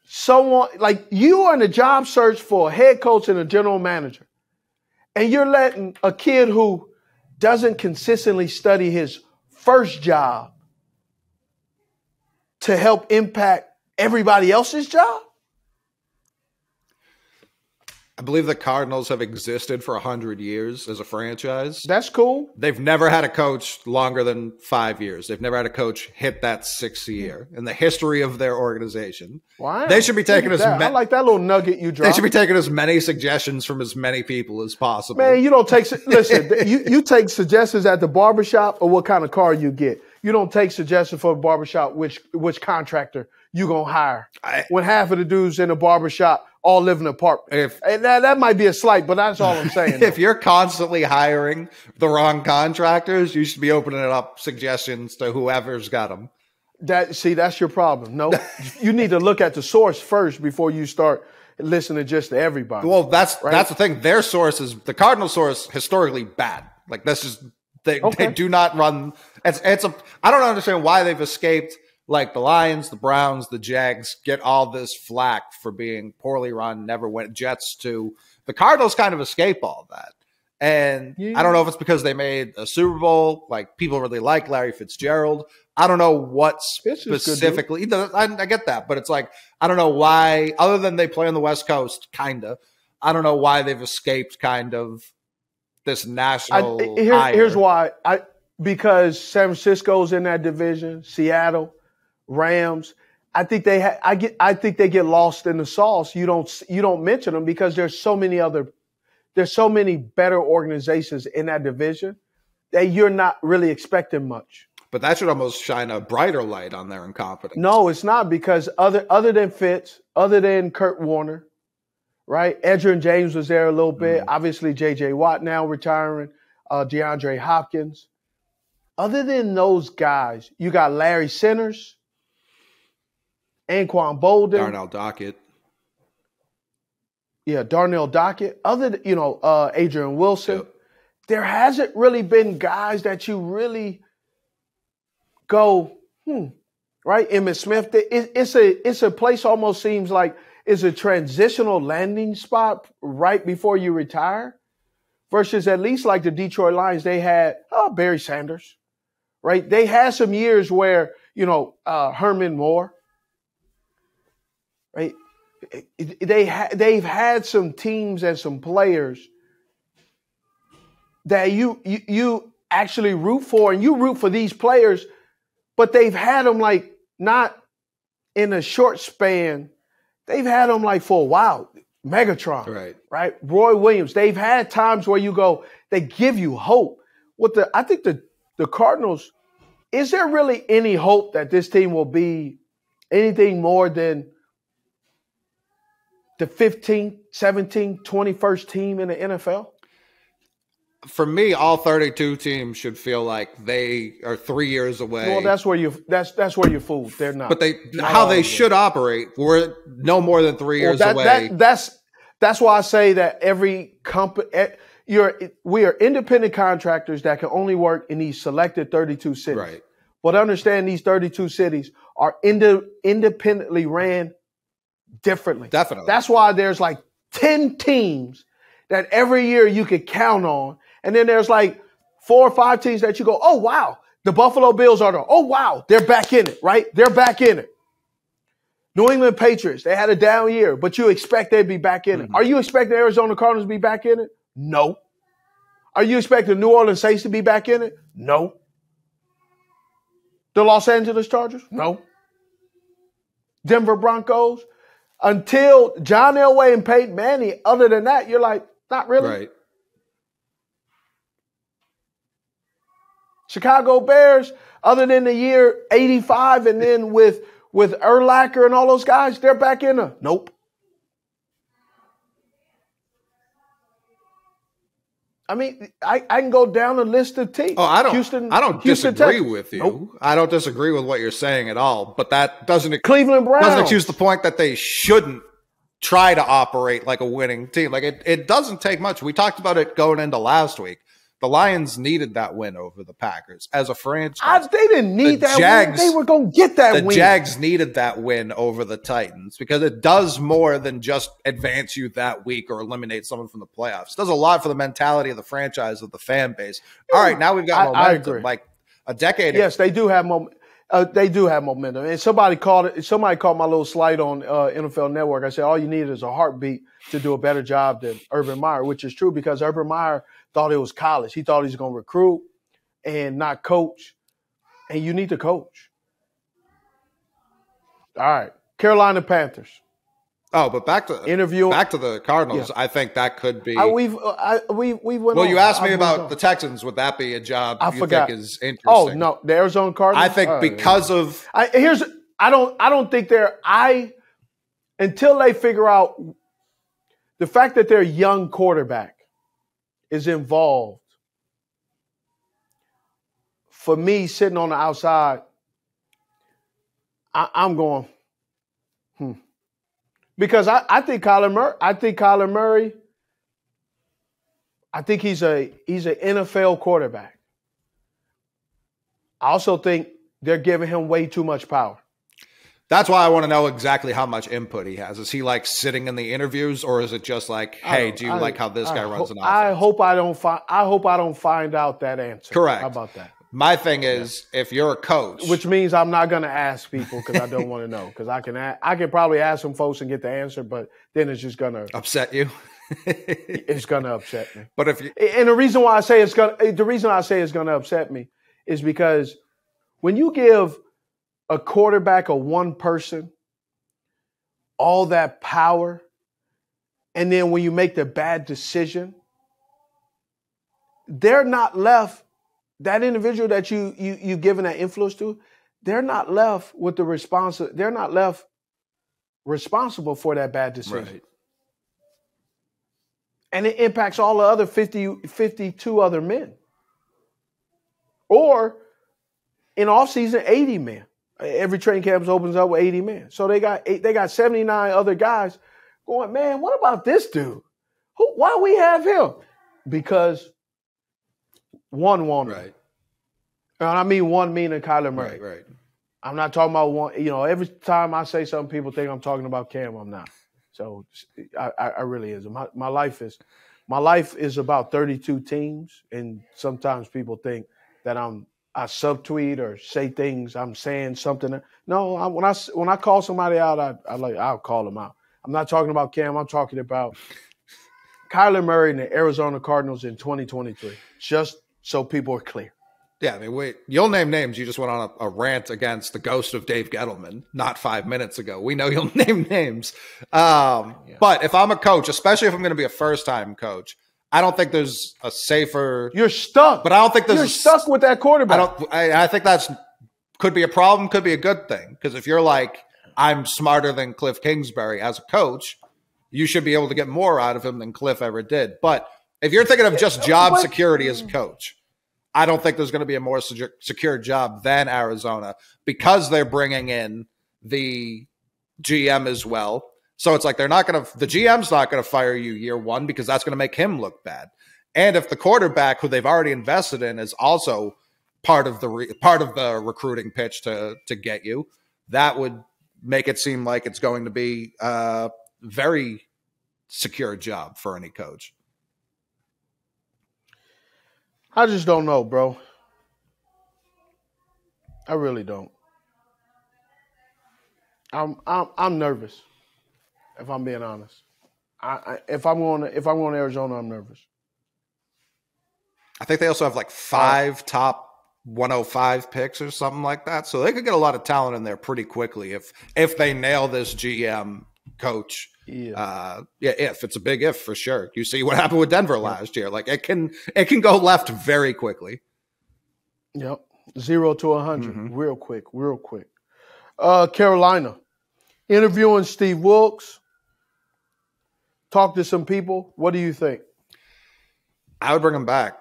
A: someone like you are in a job search for a head coach and a general manager, and you're letting a kid who doesn't consistently study his first job to help impact everybody else's job?
B: I believe the Cardinals have existed for 100 years as a franchise.
A: That's cool.
B: They've never had a coach longer than 5 years. They've never had a coach hit that sixth year in the history of their organization.
A: Wow.
B: They should be taking
A: I like that little nugget you dropped.
B: They should be taking as many suggestions from as many people as possible.
A: Man, you don't take listen, you take suggestions at the barbershop or what kind of car you get. You don't take suggestions for the barbershop which contractor you gonna hire. When half of the dudes in the barbershop all live in an apartment. And that might be a slight, but that's all I'm saying.
B: If you're constantly hiring the wrong contractors, you should be opening up suggestions to whoever's got them.
A: That's your problem. No, you need to look at the source first before you start listening just to everybody.
B: Well, that's the thing. Their source is the Cardinal source historically bad. Like that's just they do not run. I don't understand why they've escaped. Like the Lions, the Browns, the Jags get all this flack for being poorly run, never went Jets to. The Cardinals kind of escape all that. And I don't know if it's because they made a Super Bowl. Like people really like Larry Fitzgerald. I don't know what specifically. I get that. But it's like, I don't know why, other than they play on the West Coast, kind of. I don't know why they've escaped kind of this national
A: Here's why. Because San Francisco's in that division, Seattle, Rams. I think they get lost in the sauce. You don't mention them because there's so many better organizations in that division that you're not really expecting much.
B: But that should almost shine a brighter light on their incompetence.
A: No, it's not, because other than Fitz, other than Kurt Warner, right? Edgerrin James was there a little bit. Obviously, J.J. Watt now retiring. DeAndre Hopkins. Other than those guys, you got Larry Centers, Anquan Bolden,
B: Darnell Dockett.
A: Yeah, Darnell Dockett. Adrian Wilson. Yep. There hasn't really been guys that you really go, right? Emmitt Smith. It's a place almost seems like it's a transitional landing spot right before you retire, versus at least like the Detroit Lions. They had Barry Sanders, right? They had some years where Herman Moore, right? They've had some teams and some players that you actually root for, and you root for these players, but they've had them like not in a short span. They've had them like for a while. Megatron, right? Roy Williams. They've had times where you go, they give you hope. I think the Cardinals, is there really any hope that this team will be anything more than the 15th, 17th, 21st team in the NFL?
B: For me, all 32 teams should feel like they are 3 years away.
A: Well, that's where you're fooled. They're not.
B: But how they should operate, we're no more than 3 years away.
A: That's why I say that every company, we are independent contractors that can only work in these selected 32 cities.
B: Right.
A: But understand these 32 cities are independently ran differently.
B: Definitely.
A: That's why there's like 10 teams that every year you could count on. And then there's like 4 or 5 teams that you go, oh, wow, the Buffalo Bills are there. Oh, wow, they're back in it, right? They're back in it. New England Patriots, they had a down year, but you expect they'd be back in it. Are you expecting Arizona Cardinals to be back in it? No. Are you expecting the New Orleans Saints to be back in it? No. The Los Angeles Chargers? No. Denver Broncos? Until John Elway and Peyton Manning, other than that, you're like, not really.
B: Right.
A: Chicago Bears, other than the year 85 and then with Urlacher and all those guys, they're back in the nope. I mean, I can go down the list of teams.
B: Oh, I don't
A: Houston
B: disagree
A: Texans.
B: with you.
A: Nope.
B: I don't disagree with what you're saying at all. But that
A: Cleveland Browns
B: doesn't excuse the point that they shouldn't try to operate like a winning team. Like it doesn't take much. We talked about it going into last week. The Lions needed that win over the Packers as a franchise.
A: They didn't need that win. They were going to get that win.
B: The Jags needed that win over the Titans because it does more than just advance you that week or eliminate someone from the playoffs. It does a lot for the mentality of the franchise, of the fan base. All right, now we've got momentum.
A: I agree.
B: Like a decade.
A: Yes, they do have momentum. They do have momentum. And somebody called my little slide on NFL Network. I said, all you need is a heartbeat to do a better job than Urban Meyer, which is true because Urban Meyer thought it was college. He thought he was going to recruit and not coach. And you need to coach. All right. Carolina Panthers.
B: Oh, but back to the Cardinals. Yeah. I think that could be.
A: We went.
B: Well, you asked me about the Texans. Would that be a job you think is interesting?
A: Oh no, the Arizona Cardinals.
B: I think because of
A: I don't think they're until they figure out the fact that their young quarterback is involved. For me, sitting on the outside, I'm going. Because I think Kyler Murray. I think he's an NFL quarterback. I also think they're giving him way too much power.
B: That's why I want to know exactly how much input he has. Is he like sitting in the interviews, or is it just like, hey, do you like how this guy runs an offense?
A: I hope I don't find out that answer.
B: Correct.
A: How about that?
B: My thing is, if you're a coach,
A: which means I'm not going to ask people because I don't want to know, because I can probably ask some folks and get the answer, but then it's just going to
B: upset you.
A: It's going to upset me.
B: But if you,
A: and the reason I say it's going to upset me is because when you give a quarterback or one person all that power, and then when you make the bad decision, they're not left. That individual that you've given that influence to, they're not left with the they're not left responsible for that bad decision.
B: Right.
A: And it impacts all the other 52 other men. Or in offseason, 80 men. Every training camp opens up with 80 men. So they got 79 other guys going, man, what about this dude? Why do we have him? Because one wanted.
B: Right.
A: And I mean one meaning Kyler Murray.
B: Right.
A: I'm not talking about one. Every time I say something, people think I'm talking about Cam. I'm not. So I really is. My life is about 32 teams, and sometimes people think that I subtweet or say things. I'm saying something. No, when I call somebody out, I'll call them out. I'm not talking about Cam. I'm talking about Kyler Murray and the Arizona Cardinals in 2023. Just so people are clear.
B: Yeah, I mean, wait, you'll name names. You just went on a rant against the ghost of Dave Gettleman not 5 minutes ago. We know you'll name names. But if I'm a coach, especially if I'm going to be a first-time coach, I don't think there's a safer.
A: You're stuck.
B: But I don't think you're
A: stuck with that quarterback.
B: I think that's could be a problem, could be a good thing. Because if you're like, I'm smarter than Cliff Kingsbury as a coach, you should be able to get more out of him than Cliff ever did. But if you're thinking of just job security as a coach, I don't think there's going to be a more secure job than Arizona because they're bringing in the GM as well. So it's like the GM's not going to fire you year one because that's going to make him look bad. And if the quarterback who they've already invested in is also part of the recruiting pitch to get you, that would make it seem like it's going to be a very secure job for any coach.
A: I just don't know, bro. I really don't. I'm nervous, if I'm being honest. If I'm going to Arizona, I'm nervous.
B: I think they also have like 5 top 105 picks or something like that. So they could get a lot of talent in there pretty quickly if they nail this GM coach. If it's a big if for sure. You see what happened with Denver last year. Like it can go left very quickly.
A: Yep. 0 to 100 real quick. Carolina interviewing Steve Wilks. Talk to some people. What do you think?
B: I would bring him back.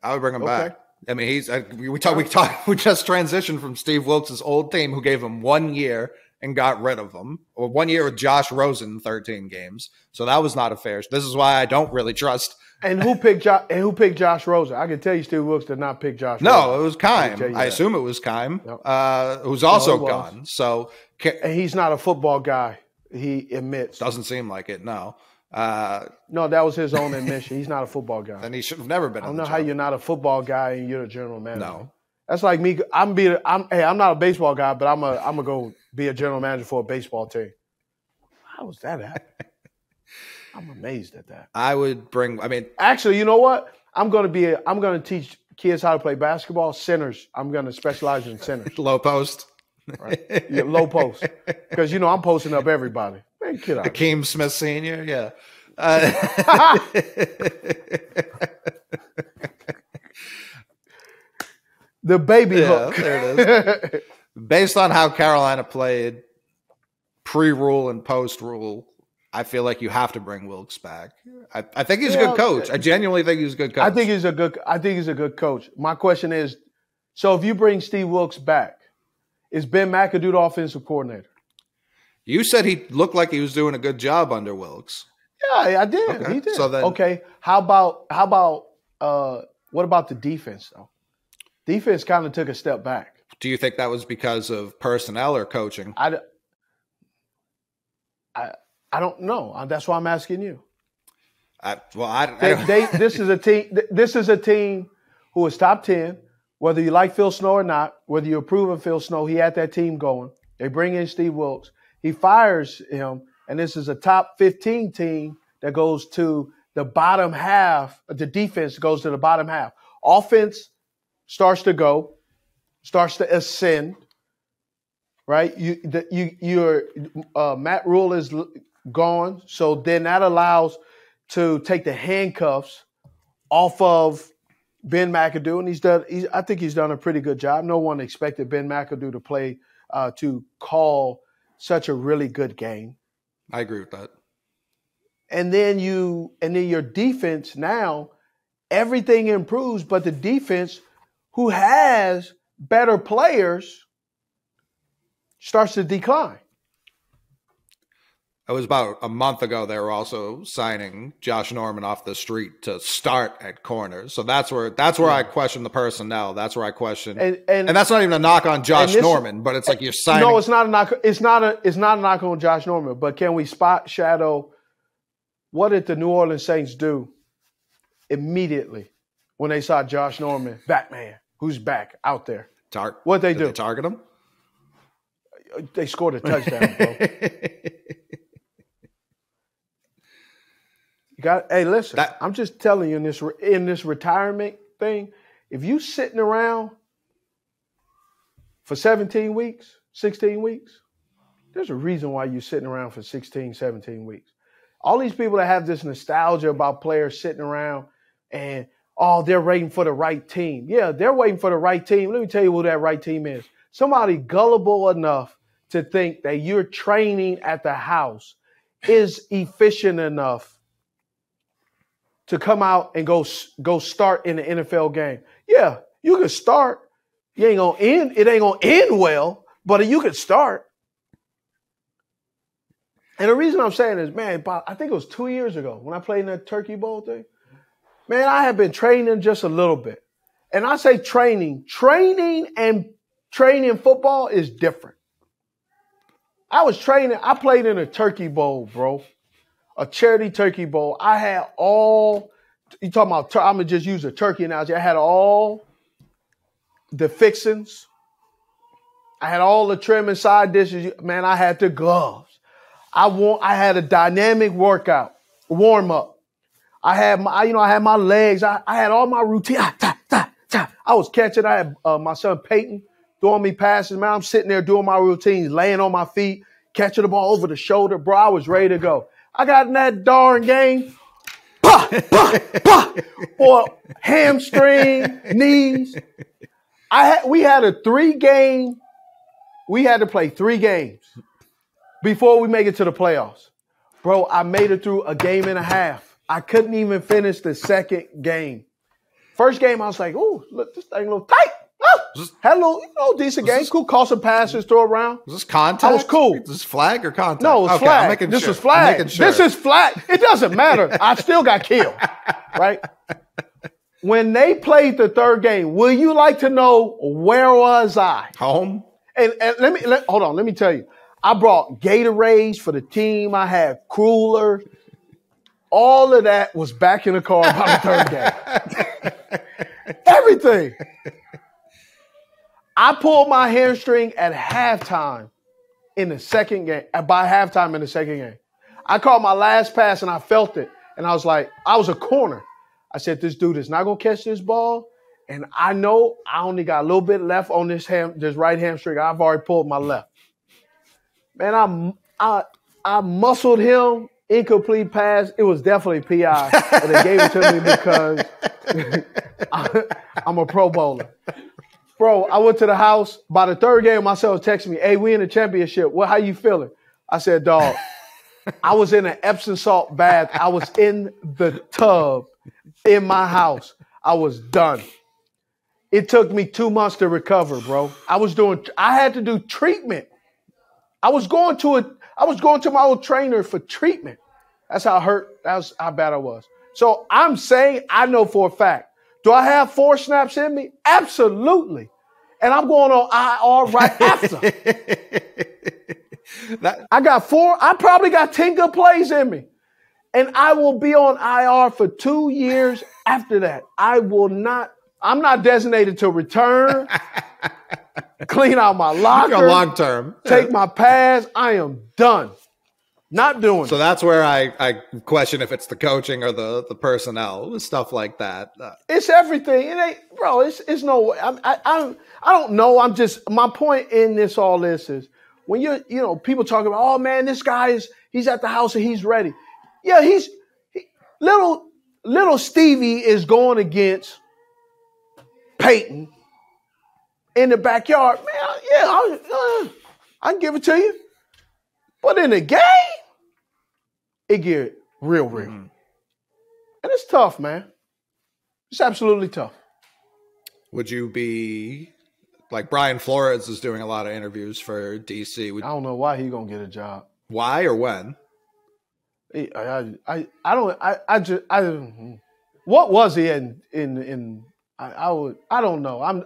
B: Back. I mean, we just transitioned from Steve Wilks' old team who gave him 1 year and got rid of him, or 1 year with Josh Rosen in 13 games. So that was not a fair. This is why I don't really trust.
A: And who picked Josh Rosen? I can tell you Steve Wilks did not pick Josh Rosen.
B: No, it was Keim. I assume it was Keim, who's also gone. So
A: and he's not a football guy. He admits.
B: Doesn't seem like it, no.
A: No, that was his own admission. He's not a football guy.
B: Then he should have never been.
A: I don't know how you're not a football guy and you're the general manager.
B: No,
A: that's like me. I'm not a baseball guy, but I'm gonna go be a general manager for a baseball team. How was that happen? I'm amazed at that.
B: Actually,
A: you know what? I'm gonna teach kids how to play basketball. Centers. I'm gonna specialize in centers.
B: Low post.
A: Right. Yeah, low post. Because I'm posting up everybody. Man, kid out.
B: Akeem Smith Sr., yeah.
A: The baby hook.
B: There it is. Based on how Carolina played pre-rule and post-rule, I feel like you have to bring Wilkes back. I think he's a good coach. I genuinely think he's a good coach.
A: I think he's a good coach. My question is, so if you bring Steve Wilkes back, is Ben McAdoo the offensive coordinator?
B: You said he looked like he was doing a good job under Wilkes.
A: Yeah, I did.
B: Okay.
A: He did.
B: So then,
A: okay. How about what about the defense though? Defense kind of took a step back.
B: Do you think that was because of personnel or coaching?
A: I don't know. That's why I'm asking you. This is a team. This is a team who is top 10. Whether you like Phil Snow or not, whether you approve of Phil Snow, he had that team going. They bring in Steve Wilkes. He fires him, and this is a top 15 team that goes to the bottom half. The defense goes to the bottom half. Offense starts to ascend, right? Your Matt Rule is gone, so then that allows to take the handcuffs off of Ben McAdoo, and I think he's done a pretty good job. No one expected Ben McAdoo to play to call such a really good game.
B: I agree with that.
A: And then your defense now, everything improves, but the defense, who has better players, starts to decline.
B: It was about a month ago they were also signing Josh Norman off the street to start at corners. So that's where I question the personnel. That's where I question, and that's not even a knock on Josh Norman, but it's like you're signing.
A: No, it's not a knock. It's not a knock on Josh Norman. But can we spot shadow? What did the New Orleans Saints do immediately when they saw Josh Norman, Batman, who's back out there? What'd they do?
B: They target him?
A: They scored a touchdown, bro. Hey, listen, I'm just telling you in this retirement thing, if you sitting around for 17 weeks, 16 weeks, there's a reason why you're sitting around for 16, 17 weeks. All these people that have this nostalgia about players sitting around and, they're waiting for the right team. Yeah, they're waiting for the right team. Let me tell you who that right team is. Somebody gullible enough to think that your training at the house is efficient enough to come out and go start in the NFL game. Yeah, you can start. It ain't gonna end well, but you can start. And the reason I'm saying is, man, I think it was 2 years ago when I played in that Turkey Bowl thing. Man, I had been training just a little bit. And I say training and training football is different. I played in a Turkey Bowl, bro. A charity Turkey Bowl. I had you talking about, I'm going to just use a turkey analogy. I had all the fixings. I had all the trim and side dishes. Man, I had the gloves. I had a dynamic warm-up. I had my legs. I had all my routine. I was catching. I had my son Peyton throwing me passes. Man, I'm sitting there doing my routines, laying on my feet, catching the ball over the shoulder. Bro, I was ready to go. I got in that darn game. Or hamstring, knees. We had a 3-game. We had to play 3 games before we make it to the playoffs. Bro, I made it through a game and a half. I couldn't even finish the second game. First game, I was like, "Ooh, look, this thing a little tight." Had a little decent game. Cool, call some passes, throw around.
B: Was this contact?
A: I was cool.
B: Is this flag or contact?
A: No, it was flag. This was flag. This is flag. It doesn't matter. I still got killed, right? When they played the third game, will you like to know where was I?
B: Home.
A: And hold on. Let me tell you. I brought Gatorades for the team. I had cooler. All of that was back in the car by the third game. Everything. I pulled my hamstring at halftime in the second game. By halftime in the second game. I caught my last pass and I felt it. And I was like, I was a corner. I said, this dude is not going to catch this ball. And I know I only got a little bit left on this right hamstring. I've already pulled my left. Man, I muscled him. Incomplete pass. It was definitely PI. And they gave it to me because I'm a Pro Bowler. Bro, I went to the house. By the third game, my son was texting me, "Hey, we in the championship. How you feeling?" I said, "Dog, I was in an Epsom salt bath. I was in the tub in my house. I was done. It took me 2 months to recover, bro. I had to do treatment. I was going to my old trainer for treatment. That's how hurt, that's how bad I was. So I'm saying I know for a fact. Do I have 4 snaps in me? Absolutely. And I'm going on IR right after. I got 4. I probably got 10 good plays in me. And I will be on IR for 2 years after that. I'm not designated to return, clean out my locker.
B: Long term.
A: Take my pass. I am done. Not doing it.
B: So that's where I question if it's the coaching or the personnel, stuff like that.
A: It's everything. It ain't, bro. It's no way. I don't know. My point in all this is when people talk about, oh man, this guy he's at the house and he's ready. Yeah, little Stevie is going against Peyton in the backyard. Man, yeah, I can give it to you. But in the game, it get real. Mm-hmm. And it's tough, man. It's absolutely tough.
B: Would you be like Brian Flores is doing a lot of interviews for DC?
A: I don't know why he's gonna get a job.
B: Why or when?
A: I don't. What was he in? I don't know.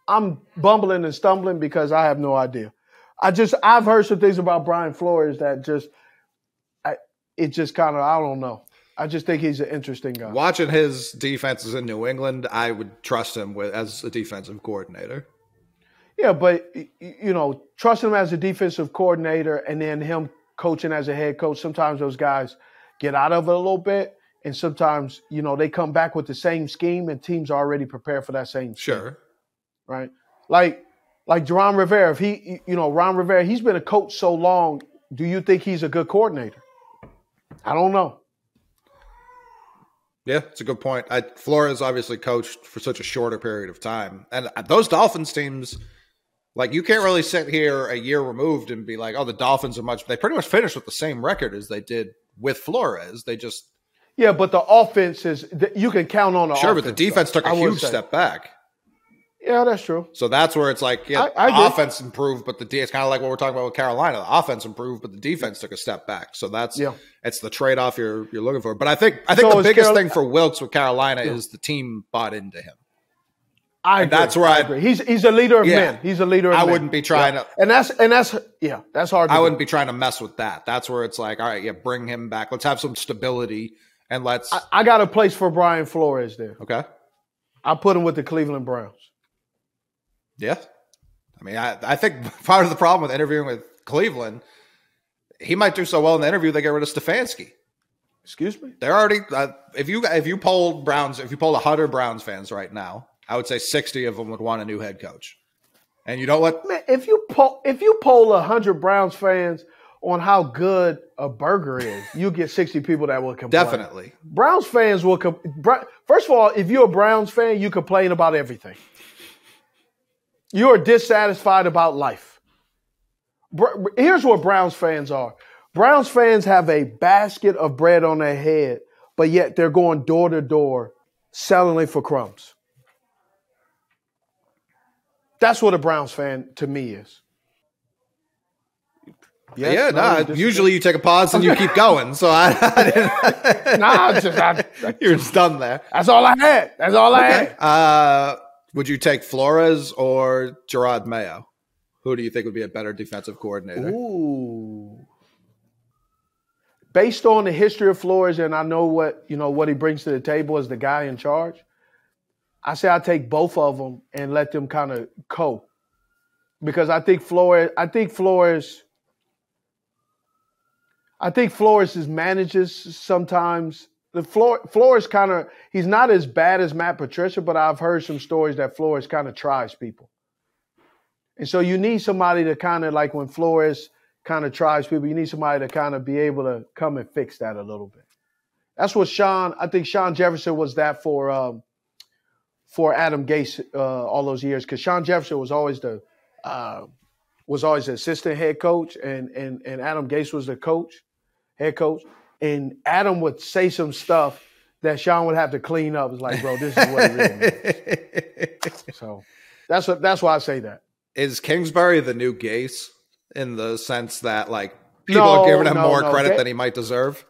A: I'm bumbling and stumbling because I have no idea. I've heard some things about Brian Flores that it just kind of, I don't know. I just think he's an interesting guy.
B: Watching his defenses in New England, I would trust him as a defensive coordinator.
A: Yeah, but trusting him as a defensive coordinator and then him coaching as a head coach, sometimes those guys get out of it a little bit. And sometimes, they come back with the same scheme and teams are already prepared for that same scheme.
B: Sure.
A: Right? Like Ron Rivera, Ron Rivera, he's been a coach so long. Do you think he's a good coordinator? I don't know.
B: Yeah, it's a good point. Flores obviously coached for such a shorter period of time. And those Dolphins teams, like, you can't really sit here a year removed and be like, oh, the Dolphins are they pretty much finished with the same record as they did with Flores. They just.
A: Yeah, but the offense you can count on the offense.
B: Sure, but the defense took a huge step back.
A: Yeah, that's true.
B: So that's where it's like, the offense improved, but it's kind of like what we're talking about with Carolina. The offense improved, but the defense took a step back. So it's the trade-off you're looking for. But I think the biggest thing for Wilkes with Carolina is the team bought into him.
A: I agree. That's where I agree. He's a leader of men. He's a leader of men.
B: I wouldn't be trying to.
A: And that's hard.
B: I wouldn't be trying to mess with that. That's where it's like, all right, bring him back. Let's have some stability and let's.
A: I got a place for Brian Flores there.
B: Okay.
A: I put him with the Cleveland Browns.
B: Yeah. I mean, I think part of the problem with interviewing with Cleveland, he might do so well in the interview they get rid of Stefanski.
A: Excuse me?
B: They're already if you polled 100 Browns fans right now, I would say 60 of them would want a new head coach. And you know what?
A: Man, if you poll 100 Browns fans on how good a burger is, you get 60 people that will complain.
B: Definitely.
A: Browns fans will first of all, if you're a Browns fan, you complain about everything. You are dissatisfied about life. Here's what Browns fans are. Browns fans have a basket of bread on their head, but yet they're going door to door selling it for crumbs. That's what a Browns fan to me is. Yes,
B: usually you take a pause and you keep going. So I didn't. You're just done there.
A: That's all I had.
B: had. Would you take Flores or Jerod Mayo? Who do you think would be a better defensive coordinator?
A: Ooh. Based on the history of Flores, and I know what he brings to the table as the guy in charge, I say I take both of them and let them kind of because I think Flores manages sometimes. Flores kind of, he's not as bad as Matt Patricia, but I've heard some stories that Flores kind of tries people. And so you need somebody to kind of, like when Flores kind of tries people, you need somebody to kind of be able to come and fix that a little bit. That's what I think Sean Jefferson was that for Adam Gase all those years, because Sean Jefferson was always the assistant head coach, and Adam Gase was the head coach, and Adam would say some stuff that Sean would have to clean up. It's like, bro, this is what it really is. So that's why I say that.
B: Is Kingsbury the new Gase in the sense that like people are giving him more credit than he might deserve?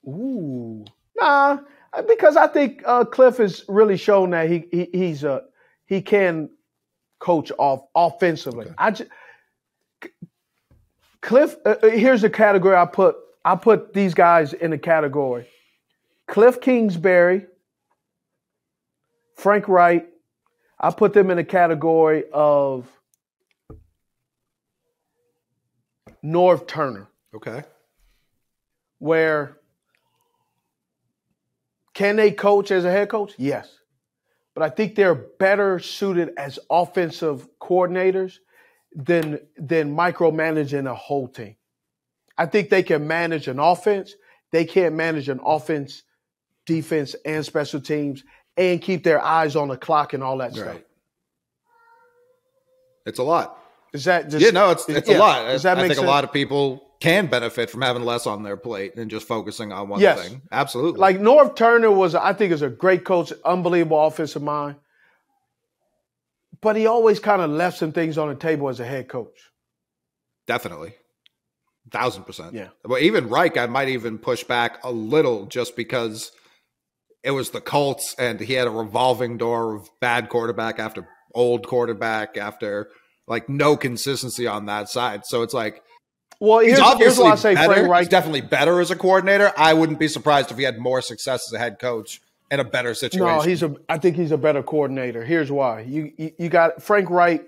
A: Ooh, nah, because I think Cliff has really shown that he can coach offensively.
B: Okay.
A: Cliff, here's the category I put these guys in the category: Cliff Kingsbury, Frank Wright. I put them in the category of Norv Turner.
B: Okay.
A: Where can they coach as a head coach? Yes. But I think they're better suited as offensive coordinators than micromanaging a whole team. I think they can manage an offense. They can't manage an offense, defense, and special teams and keep their eyes on the clock and all that stuff.
B: It's a lot.
A: Is that just,
B: it's a lot.
A: Does that
B: I
A: make
B: think
A: sense?
B: A lot of people can benefit from having less on their plate and just focusing on one thing. Absolutely.
A: Like Norv Turner I think is a great coach, unbelievable offensive mind. But he always kind of left some things on the table as a head coach.
B: Definitely. 1,000%.
A: Yeah.
B: But even Reich, I might even push back a little just because it was the Colts and he had a revolving door of bad quarterback after old quarterback after like no consistency on that side. So it's like,
A: well,
B: he's obviously
A: why I say
B: better.
A: Frank Reich.
B: He's definitely better as a coordinator. I wouldn't be surprised if he had more success as a head coach in a better situation.
A: No, I think he's a better coordinator. Here's why. You got Frank Wright.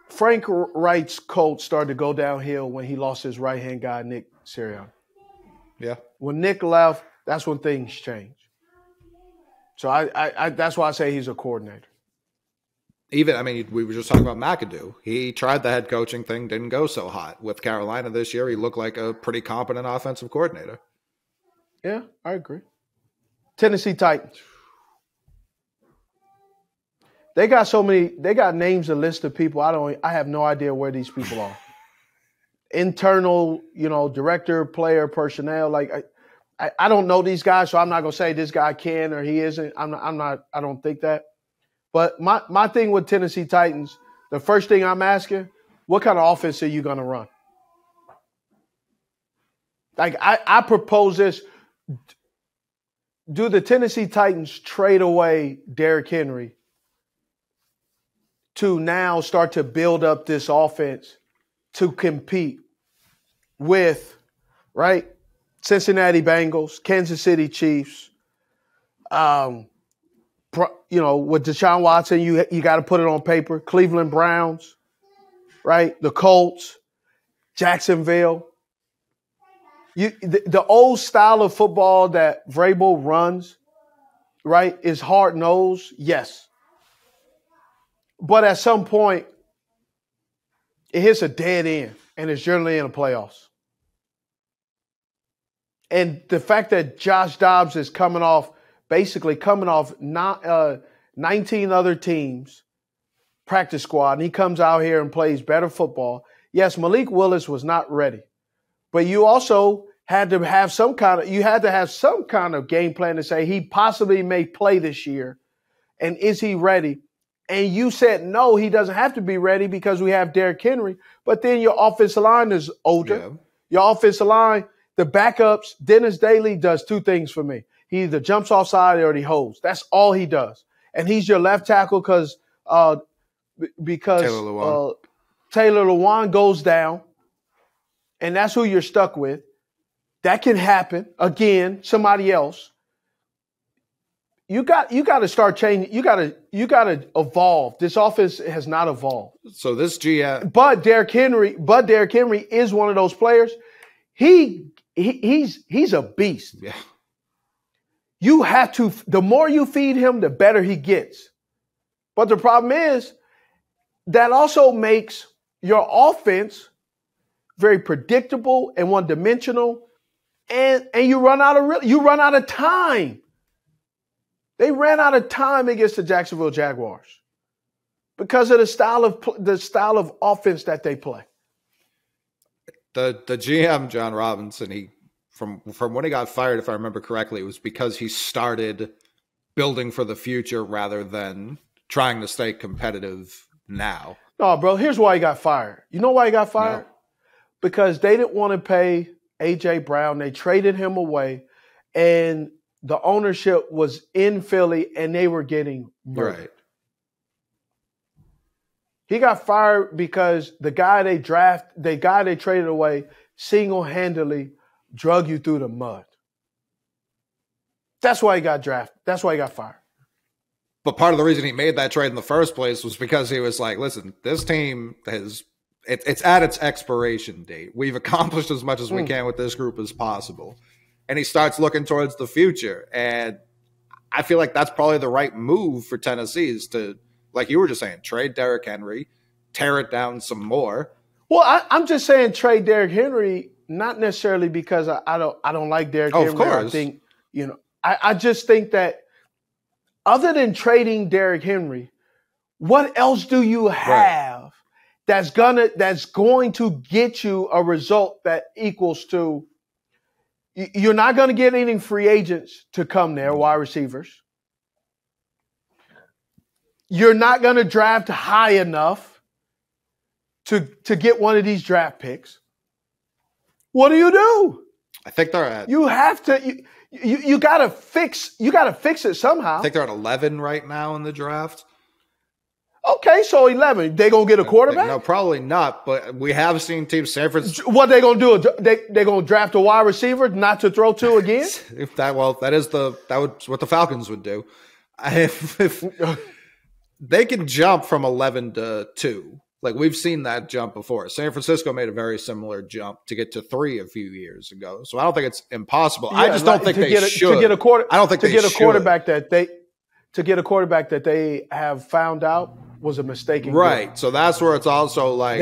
A: Frank Wright's Colts started to go downhill when he lost his right-hand guy, Nick Sirianni.
B: Yeah.
A: When Nick left, that's when things changed. So I that's why I say he's a coordinator.
B: Even, I mean, we were just talking about McAdoo. He tried the head coaching thing, didn't go so hot. With Carolina this year, he looked like a pretty competent offensive coordinator.
A: Yeah, I agree. Tennessee Titans. They got names, a list of people. I have no idea where these people are. Internal, director, player, personnel. Like I don't know these guys, so I'm not gonna say this guy can or he isn't. I don't think that. But my thing with Tennessee Titans, the first thing I'm asking, what kind of offense are you going to run? Like, I propose this. Do the Tennessee Titans trade away Derrick Henry to now start to build up this offense to compete with, right, Cincinnati Bengals, Kansas City Chiefs, with Deshaun Watson, you got to put it on paper. Cleveland Browns, right? The Colts, Jacksonville. The old style of football that Vrabel runs, right, is hard-nosed, yes. But at some point, it hits a dead end, and it's generally in the playoffs. And the fact that Josh Dobbs is basically coming off 19 other teams' practice squad, and he comes out here and plays better football. Yes, Malik Willis was not ready. But you also had to have some kind of game plan to say he possibly may play this year. And is he ready? And you said, no, he doesn't have to be ready because we have Derrick Henry. But then your offensive line is older. Yeah. Your offensive line, the backups, Dennis Daly does two things for me. He either jumps offside or he holds. That's all he does. And he's your left tackle because Taylor Lewan goes down. And that's who you're stuck with. That can happen. Again, somebody else. You got to start changing. You got to evolve. This offense has not evolved.
B: So this GM,
A: but Derrick Henry is one of those players. He's a beast.
B: Yeah.
A: You have to. The more you feed him, the better he gets. But the problem is that also makes your offense very predictable and one-dimensional, and you run out of time. They ran out of time against the Jacksonville Jaguars because of the style of offense that they play.
B: The GM John Robinson, from when he got fired, if I remember correctly, it was because he started building for the future rather than trying to stay competitive now.
A: No, bro. Here's why he got fired. You know why he got fired? No. Because they didn't want to pay A.J. Brown. They traded him away, and the ownership was in Philly, and they were getting murdered. Right. He got fired because the guy they traded away single-handedly drug you through the mud. That's why he got drafted. That's why he got fired.
B: But part of the reason he made that trade in the first place was because he was like, listen, this team it's at its expiration date. We've accomplished as much as we can with this group as possible. And he starts looking towards the future. And I feel like that's probably the right move for Tennessee is to, like you were just saying, trade Derrick Henry, tear it down some more.
A: Well, I'm just saying trade Derrick Henry, not necessarily because I don't like Derrick Henry.
B: Of course.
A: I think, I just think that other than trading Derrick Henry, what else do you have that's going to get you a result that equals to? You're not going to get any free agents to come there, wide receivers. You're not going to draft high enough to get one of these draft picks. What do?
B: I think they're at.
A: You have to. You got to fix. You got to fix it somehow.
B: I think they're at 11 right now in the draft.
A: Okay, so 11. They gonna get a quarterback?
B: No, probably not. But we have seen teams. San Francisco.
A: What they gonna do? They gonna draft a wide receiver not to throw to again?
B: That was what the Falcons would do. If they can jump from 11 to 2, like we've seen that jump before. San Francisco made a very similar jump to get to 3 a few years ago. So I don't think it's impossible. Yeah, I just don't think they should.
A: To get a quarter,
B: I don't think
A: to
B: they
A: get a
B: should.
A: quarterback that they have found out was a mistake.
B: Right. So that's where it's also like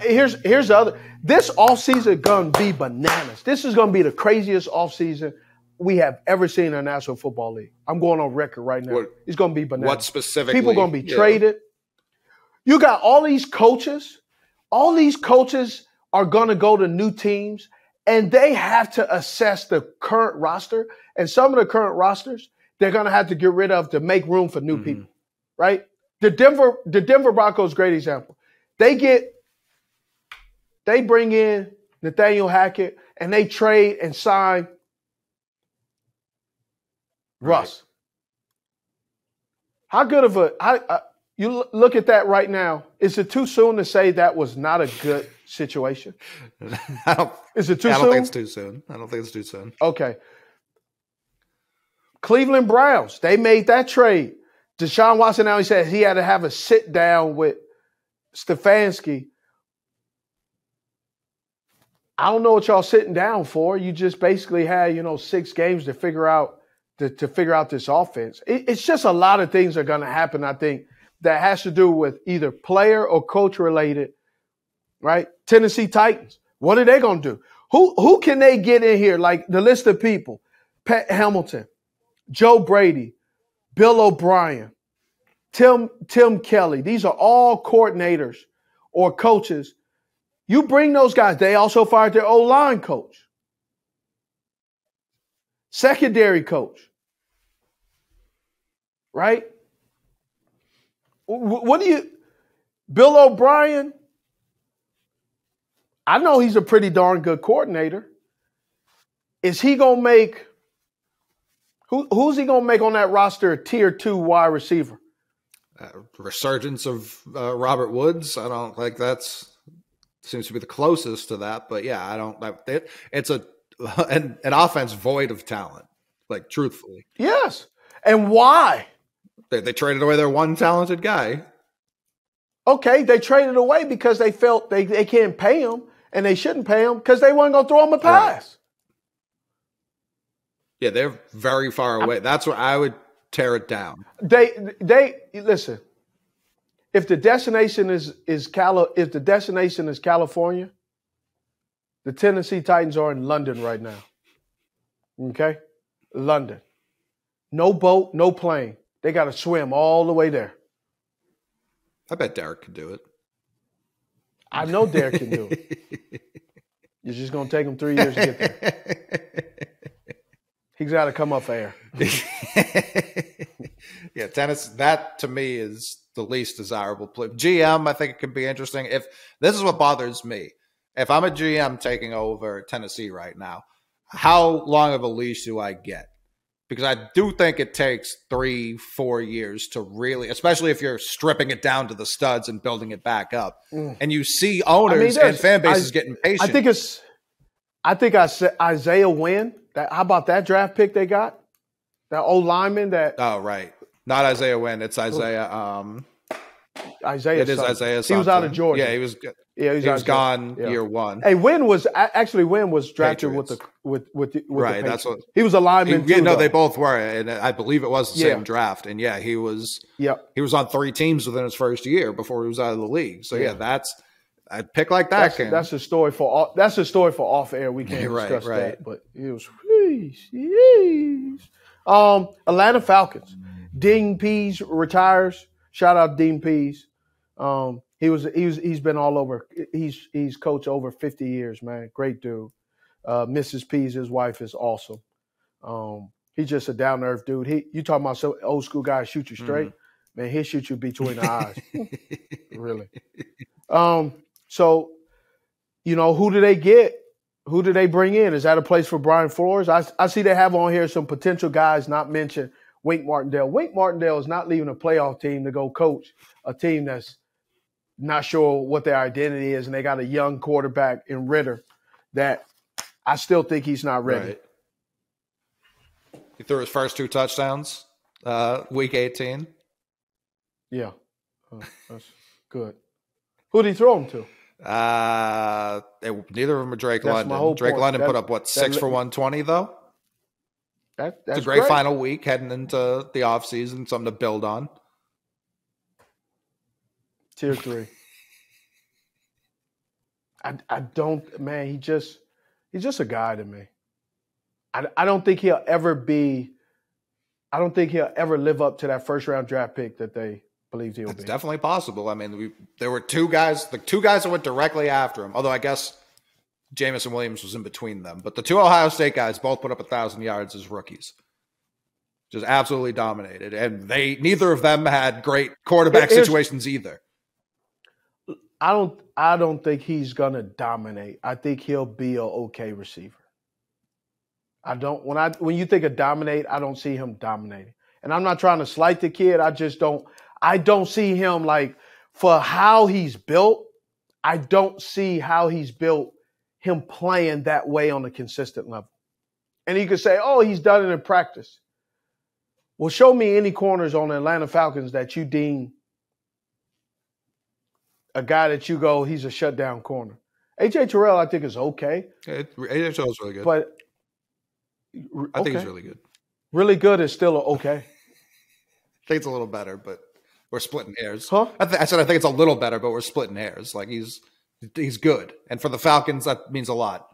A: here's the other. This offseason gonna be bananas. This is gonna be the craziest offseason we have ever seen in the National Football League. I'm going on record right now. It's gonna be bananas.
B: What specifically?
A: People gonna be traded. You got all these coaches. All these coaches are gonna go to new teams, and they have to assess the current roster. And some of the current rosters they're gonna have to get rid of to make room for new people. Right? The Denver Broncos, great example. They bring in Nathaniel Hackett and they trade and sign Russ. How good of you look at that right now? Is it too soon to say that was not a good situation? Is it too soon?
B: I don't think it's too soon.
A: Okay. Cleveland Browns, they made that trade. Deshaun Watson now he said he had to have a sit down with Stefanski. I don't know what y'all sitting down for. You just basically had, 6 games to figure out this offense. It's just a lot of things are going to happen, I think, that has to do with either player or coach related, right? Tennessee Titans. What are they going to do? Who can they get in here? Like the list of people: Pat Hamilton, Joe Brady, Bill O'Brien, Tim Kelly. These are all coordinators or coaches. You bring those guys. They also fired their O-line coach, secondary coach, right? Bill O'Brien, I know he's a pretty darn good coordinator. Is he going to make, who's he going to make on that roster a tier 2 wide receiver?
B: Resurgence of Robert Woods. I don't think seems to be the closest to that, but yeah, it's an offense void of talent, like truthfully.
A: Yes. And why?
B: They traded away their one talented guy.
A: Okay, they traded away because they felt they can't pay him, and they shouldn't pay him because they weren't going to throw him a pass. Right.
B: Yeah, they're very far away. That's where I would tear it down.
A: They listen. If the destination is California, the Tennessee Titans are in London right now. Okay? London. No boat, no plane. They got to swim all the way there.
B: I bet Derek could do it.
A: I know Derek can do it. It's just going to take him 3 years to get there. He's got to come up for air.
B: Yeah, tennis, that to me is the least desirable play. GM, I think it could be interesting. If this is what bothers me. If I'm a GM taking over Tennessee right now, how long of a leash do I get? Because I do think it takes 3-4 years to really, especially if you're stripping it down to the studs and building it back up. And you see owners and fan bases getting patient.
A: I think Isaiah Wynn. How about that draft pick they got? That old lineman that.
B: Oh, right. Not Isaiah Wynn. It's Isaiah.
A: Isaiah.
B: It is Isaiah.
A: He was out of Georgia.
B: Yeah, he was. Yeah, he was gone year one.
A: Hey, Wynn was drafted with the
B: right. That's what
A: he was a lineman.
B: They both were, and I believe it was the same draft. And yeah, he was. Yeah, he was on 3 teams within his first year before he was out of the league. So yeah, that's a pick like that.
A: That's a story for off air. We can't discuss that, but it was. Atlanta Falcons. Dean Pease retires. Shout out Dean Pease. He's been all over. He's coached over 50 years, man. Great dude. Mrs. Pease, his wife, is awesome. He's just a down to earth dude. You talking about some old school guy shoot you straight, man? He'll shoot you between the eyes, really. So, who do they get? Who do they bring in? Is that a place for Brian Flores? I see they have on here some potential guys not mentioned. Wink Martindale. Wink Martindale is not leaving a playoff team to go coach a team that's not sure what their identity is, and they got a young quarterback in Ritter that I still think he's not ready.
B: Right. He threw his first 2 touchdowns week 18.
A: Yeah. That's good. Who did he throw them to?
B: Neither of them are Drake London. Drake London put up 6 for 120 though.
A: That's
B: it's a great final week heading into the offseason, something to build on.
A: Tier 3. I don't, man. He's just a guy to me. I don't think he'll ever be. I don't think he'll ever live up to that first round draft pick that they believed he'll be.
B: It's definitely possible. I mean, there were 2 guys. The 2 guys that went directly after him. Although I guess Jamison Williams was in between them. But the 2 Ohio State guys both put up 1,000 yards as rookies. Just absolutely dominated. And neither of them had great quarterback situations either.
A: I don't think he's gonna dominate. I think he'll be an okay receiver. When you think of dominate, I don't see him dominating. And I'm not trying to slight the kid. I don't see him for how he's built. I don't see how he's built him playing that way on a consistent level. And you could say, oh, he's done it in practice. Well, show me any corners on the Atlanta Falcons that you deem a guy that you go, he's a shutdown corner. A.J. Terrell, I think, is okay.
B: A.J. Terrell's really good.
A: But
B: I think he's really good.
A: Really good is still okay.
B: I think it's a little better, but we're splitting hairs.
A: Huh?
B: I said I think it's a little better, but we're splitting hairs. Like he's good, and for the Falcons, that means a lot.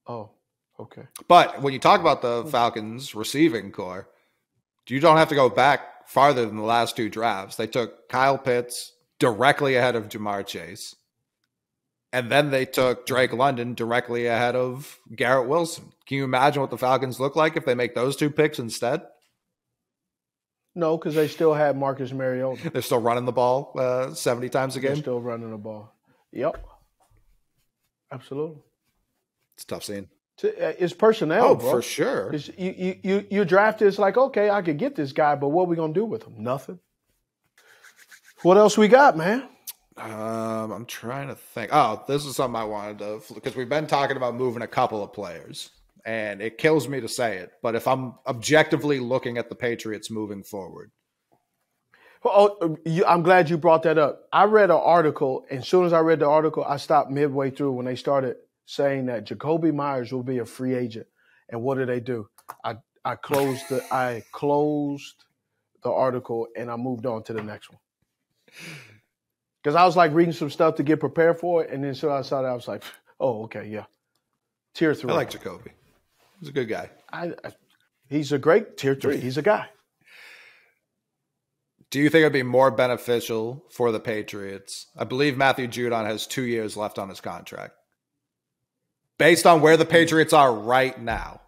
A: Oh, okay.
B: But when you talk about the Falcons receiving core, you don't have to go back farther than the last 2 drafts. They took Kyle Pitts directly ahead of Jamar Chase. And then they took Drake London directly ahead of Garrett Wilson. Can you imagine what the Falcons look like if they make those 2 picks instead?
A: No, because they still have Marcus Mariota.
B: They're still running the ball 70 times a game?
A: They're still running the ball. Yep. Absolutely.
B: It's a tough scene.
A: It's personnel, bro.
B: For sure.
A: You draft it's like, okay, I could get this guy, but what are we going to do with him? Nothing. What else we got, man?
B: I'm trying to think. Oh, this is something I wanted to, because we've been talking about moving a couple of players, and it kills me to say it, but if I'm objectively looking at the Patriots moving forward.
A: Well, I'm glad you brought that up. I read an article, and as soon as I read the article, I stopped midway through when they started saying that Jacoby Myers will be a free agent. And what did they do? I closed the article and I moved on to the next one. Because I was like reading some stuff to get prepared for it, and then so I saw that I was like, oh, okay, yeah. Tier 3.
B: I like Jacoby. He's a good guy.
A: He's a great tier 3. He's a guy.
B: Do you think it'd be more beneficial for the Patriots? I believe Matthew Judon has 2 years left on his contract. Based on where the Patriots are right now.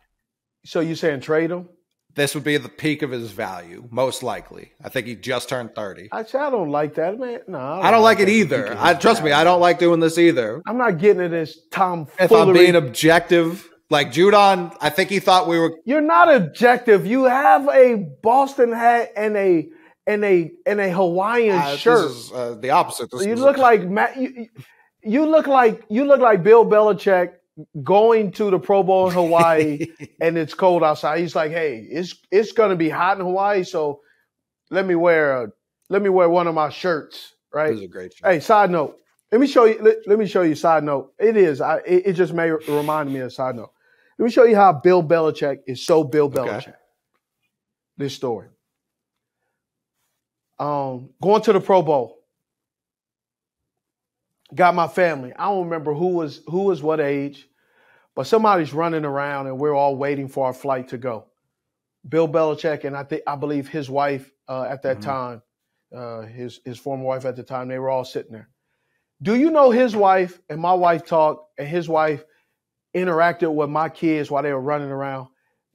A: So you saying trade him?
B: This would be the peak of his value, most likely. I think he just turned 30.
A: I don't like that, man. No,
B: I don't like it either. Trust me, I don't like doing this either.
A: I'm not getting it as tomfoolery.
B: If I'm being objective, like Judon, I think he thought we were.
A: You're not objective. You have a Boston hat and a Hawaiian shirt.
B: This is the opposite.
A: You look like you look like Bill Belichick going to the Pro Bowl in Hawaii and it's cold outside. He's like, hey, it's gonna be hot in Hawaii, so let me wear one of my shirts, right?
B: This is a great shirt.
A: Hey, side note. Let me show you side note. It is. It just may remind me of a side note. Let me show you how Bill Belichick is so Bill Belichick. Okay. This story. Going to the Pro Bowl. Got my family. I don't remember who was what age, but somebody's running around and we're all waiting for our flight to go. Bill Belichick and I believe his wife at that time, his former wife at the time, they were all sitting there. Do you know his wife and my wife talked, and his wife interacted with my kids while they were running around?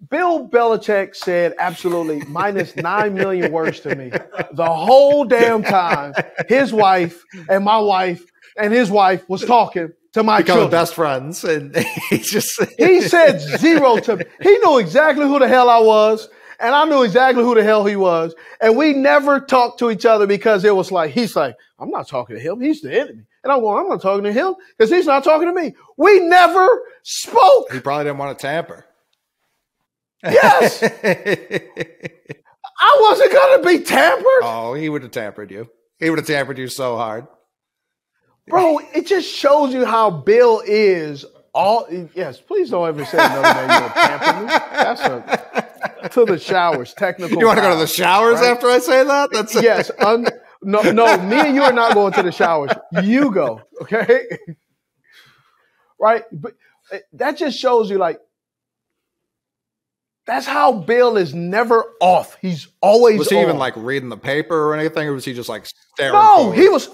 A: Bill Belichick said absolutely minus 9 million words to me the whole damn time. His wife and my wife and his wife was talking to my children.
B: Best friends, and he
A: said zero to me. He knew exactly who the hell I was, and I knew exactly who the hell he was, and we never talked to each other because it was like, he's like, I'm not talking to him, he's the enemy. And I'm going, I'm not talking to him because he's not talking to me. We never spoke.
B: He probably didn't want to tamper.
A: Yes. I wasn't going to be tampered.
B: Oh, he would have tampered you. He would have tampered you so hard.
A: Bro, it just shows you how Bill is. Yes, please don't ever say another name. You'll tamper me. That's to the showers. Technical.
B: You want to go to the showers after I say that? That's
A: yes. No. Me and you are not going to the showers. You go. Okay. Right. But that just shows you, like, that's how Bill is never off. He's always on.
B: Was he even like reading the paper or anything, or was he just like staring?
A: No,
B: forward?
A: He was.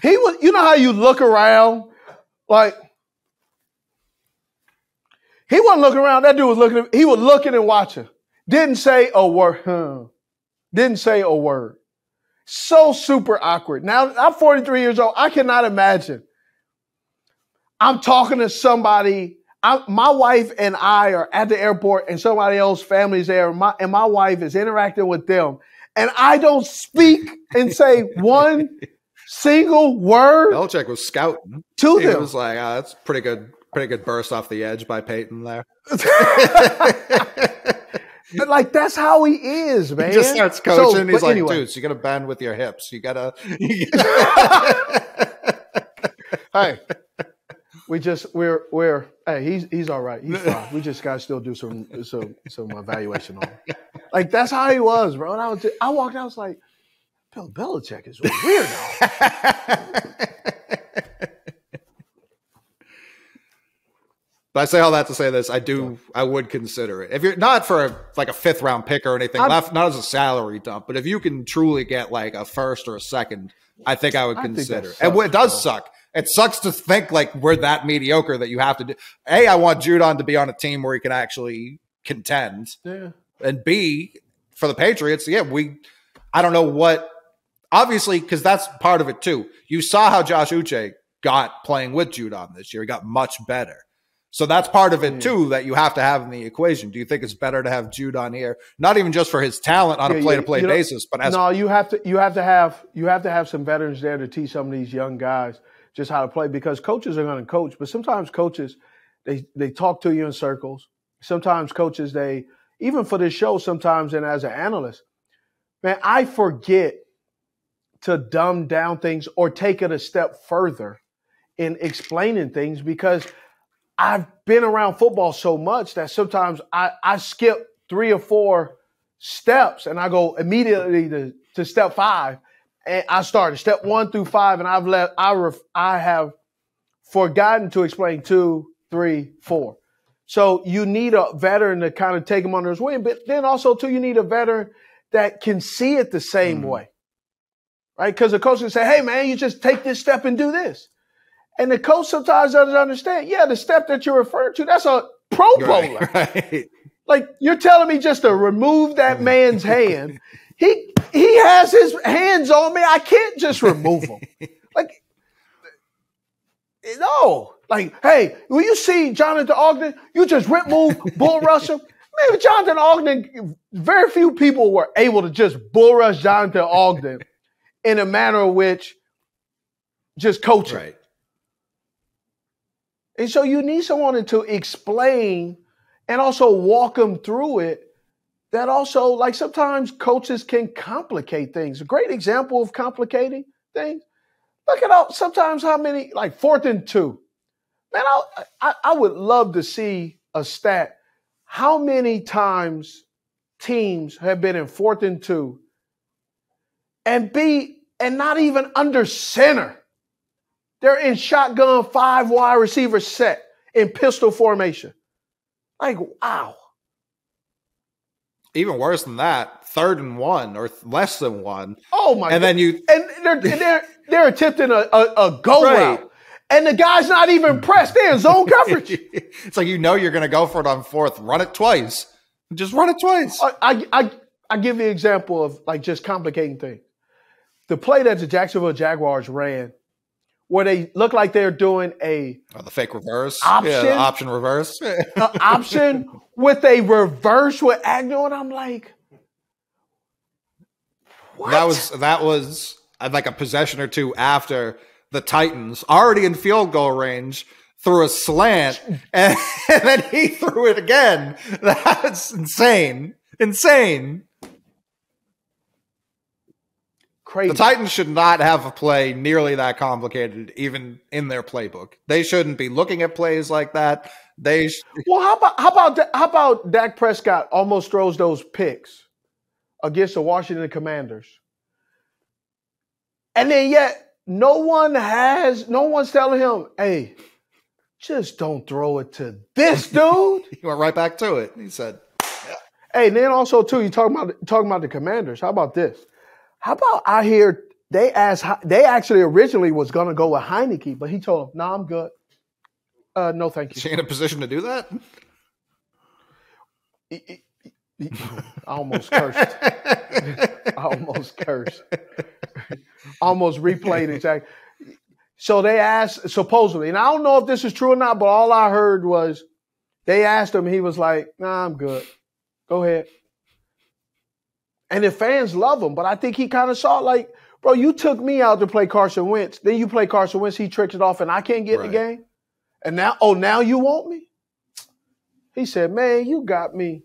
A: He was. You know how you look around, like he wasn't looking around. That dude was looking. He was looking and watching. Didn't say a word. Didn't say a word. So super awkward. Now I'm 43 years old. I cannot imagine. I'm talking to somebody. My wife and I are at the airport, and somebody else's family's there, and my wife is interacting with them, and I don't speak and say one single word.
B: Belichick was scouting
A: to them.
B: He was like, "That's pretty good burst off the edge by Peyton there."
A: But like that's how he is, man.
B: He just starts coaching. He's like,
A: anyway.
B: dude, so you got to bend with your hips. You got to.
A: Hey, hey, he's all right. He's fine. We just got to still do some evaluation on him. Like that's how he was, bro. And I walked out, I was like, Bill Belichick is weird now.
B: But I say all that to say this: I would consider it if you're not for a 5th round pick or anything, not as a salary dump, but if you can truly get like a 1st or a 2nd, I think I would consider it. And it does suck. It sucks to think like we're that mediocre that you have to do. A, I want Judon to be on a team where he can actually contend, and B, for the Patriots, I don't know what. Obviously, because that's part of it too. You saw how Josh Uche got playing with Judon this year; he got much better. So that's part of it too that you have to have in the equation. Do you think it's better to have Judon here, not even just for his talent on a play-to-play basis, but as
A: you have to have some veterans there to teach some of these young guys just how to play, because coaches are going to coach, but sometimes coaches they talk to you in circles. Sometimes coaches even for this show sometimes, and as an analyst, man, I forget to dumb down things or take it a step further in explaining things, because I've been around football so much that sometimes I skip 3 or 4 steps and I go immediately to step 5, and I started step 1 through 5, and I have forgotten to explain 2, 3, 4. So you need a veteran to kind of take him under his wing, but then also too you need a veteran that can see it the same way, right? Because the coach can say, "Hey man, you just take this step and do this." And the coach sometimes doesn't understand. Yeah, the step that you're referring to, that's a Pro Bowler.
B: Right.
A: Like, you're telling me just to remove that man's hand. He has his hands on me. I can't just remove them. Like, no. Like, hey, when you see Jonathan Ogden, you just rip move, bull rush him. Man, Jonathan Ogden, very few people were able to just bull rush Jonathan Ogden in a manner of which just coaching.
B: Right.
A: And so you need someone to explain and also walk them through it. That also, like sometimes coaches can complicate things. A great example of complicating things. Look at sometimes how many, like 4th and 2. Man, I would love to see a stat. How many times teams have been in 4th and 2 and not even under center? They're in shotgun 5 wide receiver set in pistol formation. Like, wow.
B: Even worse than that, 3rd and 1 or less than 1.
A: Oh my!
B: And
A: God. then they're attempting a go route, and the guy's not even pressed. They're in zone coverage.
B: It's like you're going to go for it on 4th. Run it twice. Just run it twice.
A: I give the example of like just complicating things. The play that the Jacksonville Jaguars ran, where they look like they're doing the
B: fake reverse.
A: Option.
B: Yeah, the option reverse.
A: Option with a reverse with Agnew, and I'm like, what?
B: That was like a possession or two after the Titans, already in field goal range, threw a slant, and then he threw it again. That's insane. Insane.
A: Crazy.
B: The Titans should not have a play nearly that complicated, even in their playbook. They shouldn't be looking at plays like that.
A: Well, how about Dak Prescott almost throws those picks against the Washington Commanders, and then yet no one's telling him, "Hey, just don't throw it to this dude."
B: He went right back to it. He said,
A: yeah. Hey, and then also too, you talking about the Commanders. How about this? How about I hear they actually originally was going to go with Heineke, but he told them, "No, I'm good. No, thank you."
B: Is he in a position to do that?
A: I almost cursed. Almost replayed it. So they asked, supposedly, and I don't know if this is true or not, but all I heard was they asked him, he was like, "Nah, I'm good. Go ahead." And the fans love him, but I think he kind of saw it like, bro, you took me out to play Carson Wentz. Then you play Carson Wentz, he tricks it off, and I can't get in the game. And now you want me? He said, "Man, you got me."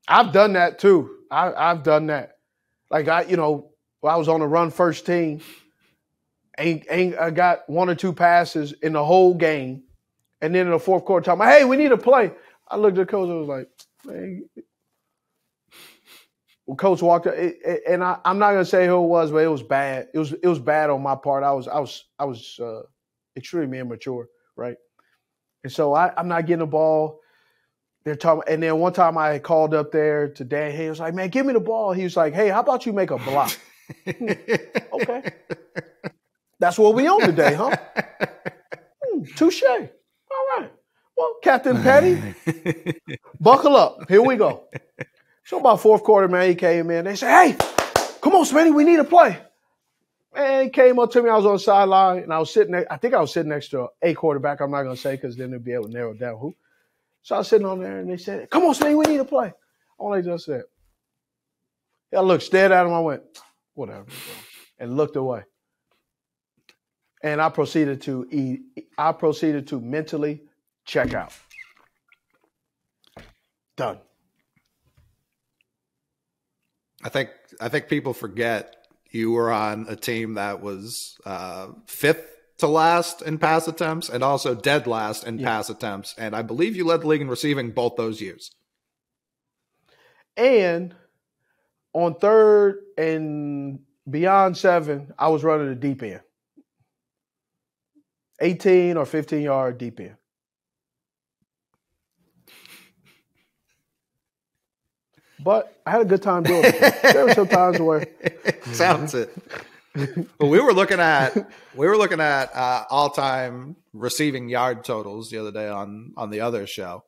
A: I've done that too. I've done that. Like I was on the run first team. I got one or two passes in the whole game, and then in the fourth quarter, talking, hey, we need to play. I looked at the coach and was like, man. Well, coach walked up, and I'm not gonna say who it was, but it was bad. It was bad on my part. I was extremely immature, right? And so I'm not getting the ball. They're talking, and then one time I called up there to Dan. He was like, "Man, give me the ball." He was like, "Hey, how about you make a block?" Okay, that's what we on today, huh? Touche. All right. Well, Captain Petty, buckle up. Here we go. So about fourth quarter, man, he came in. They said, "Hey, come on, Smitty, we need to play." Man, he came up to me. I was on the sideline, and I was sitting there. I think I was sitting next to a quarterback. I'm not going to say because then they'll be able to narrow down who. So I was sitting on there, and they said, "Come on, Smitty, we need to play." All they just said. I looked, stared at him. I went, "Whatever," and looked away. And I proceeded to mentally check out. Done.
B: I think people forget you were on a team that was fifth to last in pass attempts and also dead last in pass attempts. And I believe you led the league in receiving both those years.
A: And on third and beyond 7, I was running the deep end. 18 or 15-yard deep end. But I had a good time doing it. There were some times where
B: sounds it. Well, we were looking at all-time receiving yard totals the other day on the other show.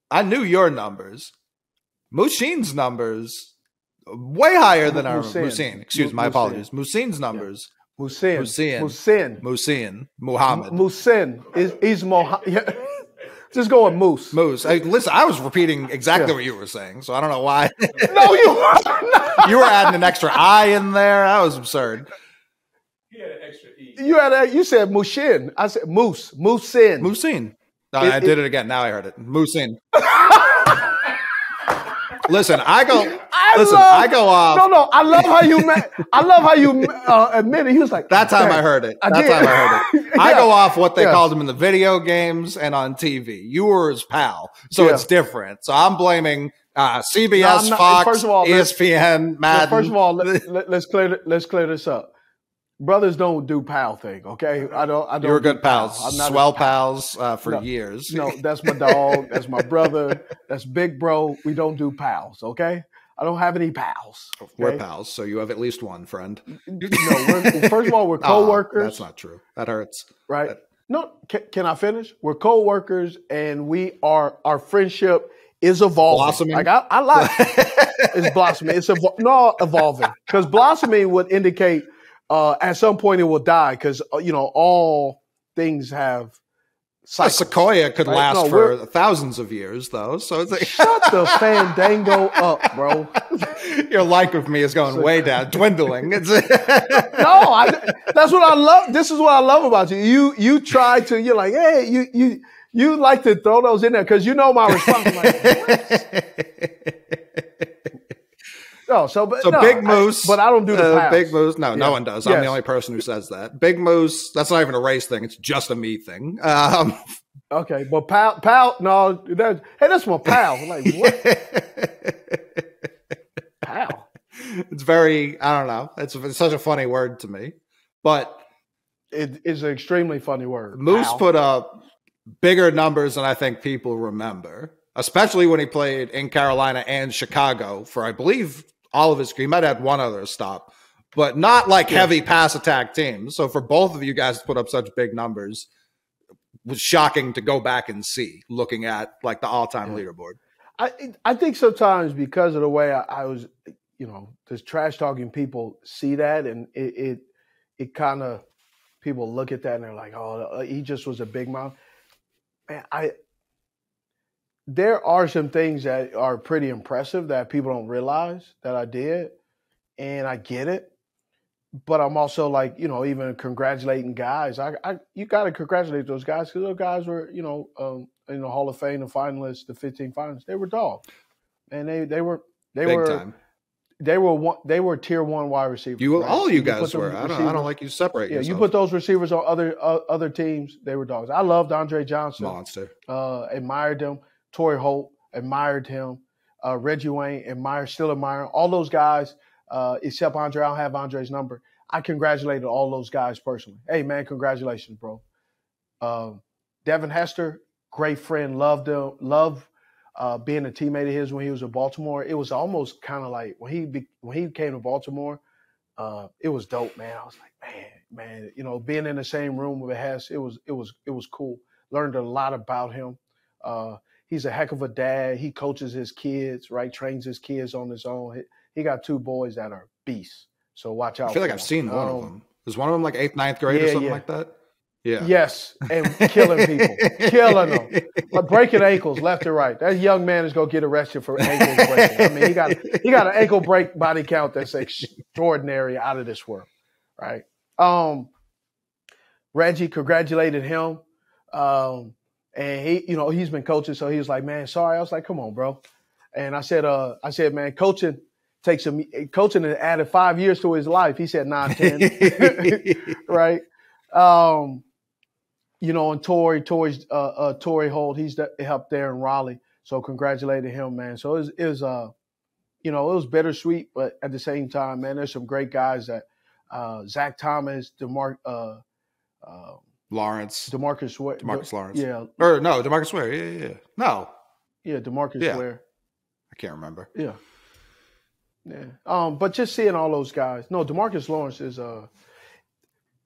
B: I knew your numbers. Mushin's numbers way higher than our Musin. Excuse me, my apologies. Musin's numbers.
A: Yeah.
B: Muhammad.
A: Musin. He's Mohammed. Just go with Moose.
B: Listen, I was repeating exactly what you were saying, so I don't know why.
A: No, you weren't.
B: You were adding an extra I in there. That was absurd.
D: He had an extra E.
A: You said Mushin. I said Moose. Musin.
B: Musin. No, I did it again. Now I heard it. Musin. Listen, I go off.
A: No. I love how you admit it. He was like,
B: that time I heard it. I go off what they called him in the video games and on TV. You were his pal, so it's different. So I'm blaming CBS, Fox, first of all, ESPN, Madden.
A: First of all, let's clear this up. Brothers don't do pal thing, okay? I don't.
B: You were good pals, swell pals for years.
A: No, that's my dog. That's my brother. That's big bro. We don't do pals, okay? I don't have any pals. Okay?
B: We're pals, so you have at least one friend.
A: No, first of all, we're coworkers.
B: That's not true. That hurts.
A: Right? No, can I finish? We're coworkers, and our friendship is evolving.
B: Blossoming.
A: Like I like it's blossoming. It's evolving because blossoming would indicate. At some point it will die because all things have cycles.
B: A sequoia could last for thousands of years, though. So it's like
A: shut the fandango up, bro.
B: Your like of me is going way down, dwindling.
A: That's what I love. This is what I love about you. You try to. You're like, hey, you like to throw those in there because you know my response. I'm like,
B: Big Moose.
A: But I don't do the pals.
B: Big Moose. No, no one does. I'm the only person who says that. Big Moose, that's not even a race thing. It's just a me thing.
A: Okay, but pal, no, that's my pal. I'm like, what? Pal.
B: It's very, I don't know. It's such a funny word to me. But
A: it is an extremely funny word.
B: Moose put up bigger numbers than I think people remember, especially when he played in Carolina and Chicago for, I believe, all of his, he might have had one other stop, but not like heavy pass attack teams. So for both of you guys to put up such big numbers was shocking to go back and see, looking at like the all-time leaderboard.
A: I think sometimes because of the way I was, just trash talking, people see that and it kind of, people look at that and they're like, oh, he just was a big mouth. Man, there are some things that are pretty impressive that people don't realize that I did, and I get it. but I'm also like, even congratulating guys. You got to congratulate those guys because those guys were, in the Hall of Fame, the finalists, the 15 finalists. They were dogs, and they were
B: Big time.
A: They were tier 1 wide receivers.
B: All you guys were. I don't like you separate yourself.
A: You put those receivers on other teams. They were dogs. I loved Andre Johnson.
B: Monster.
A: Admired him. Torrey Holt, admired him. Reggie Wayne, still admire all those guys. Except Andre, I don't have Andre's number. I congratulated all those guys personally. Hey man, congratulations, bro. Devin Hester, great friend, loved being a teammate of his when he was in Baltimore. It was almost kind of like when he came to Baltimore, it was dope, man. I was like, man, being in the same room with Hess, it was cool. Learned a lot about him. He's a heck of a dad. He coaches his kids, right? Trains his kids on his own. He got 2 boys that are beasts. So watch out.
B: I feel like I've seen one of them. Was one of them like 8th, 9th grade or something like that? Yeah.
A: Yes, and killing people, killing them, but breaking ankles left and right. That young man is gonna get arrested for ankle breaking. I mean, he got an ankle break body count that's extraordinary, out of this world, right? Reggie congratulated him, and he's been coaching, so he was like, "Man, sorry." I was like, "Come on, bro," and I said, "Man, coaching and added 5 years to his life." He said 9, 10, right? And Torrey Holt, he's helped there in Raleigh. So congratulated him, man. So it was bittersweet, but at the same time, man, there's some great guys that Zach Thomas,
B: Lawrence.
A: DeMarcus
B: Lawrence.
A: Yeah.
B: Or no, DeMarcus Ware. Yeah. No.
A: Yeah, DeMarcus Ware.
B: I can't remember.
A: Yeah. Yeah. But just seeing all those guys. No, DeMarcus Lawrence is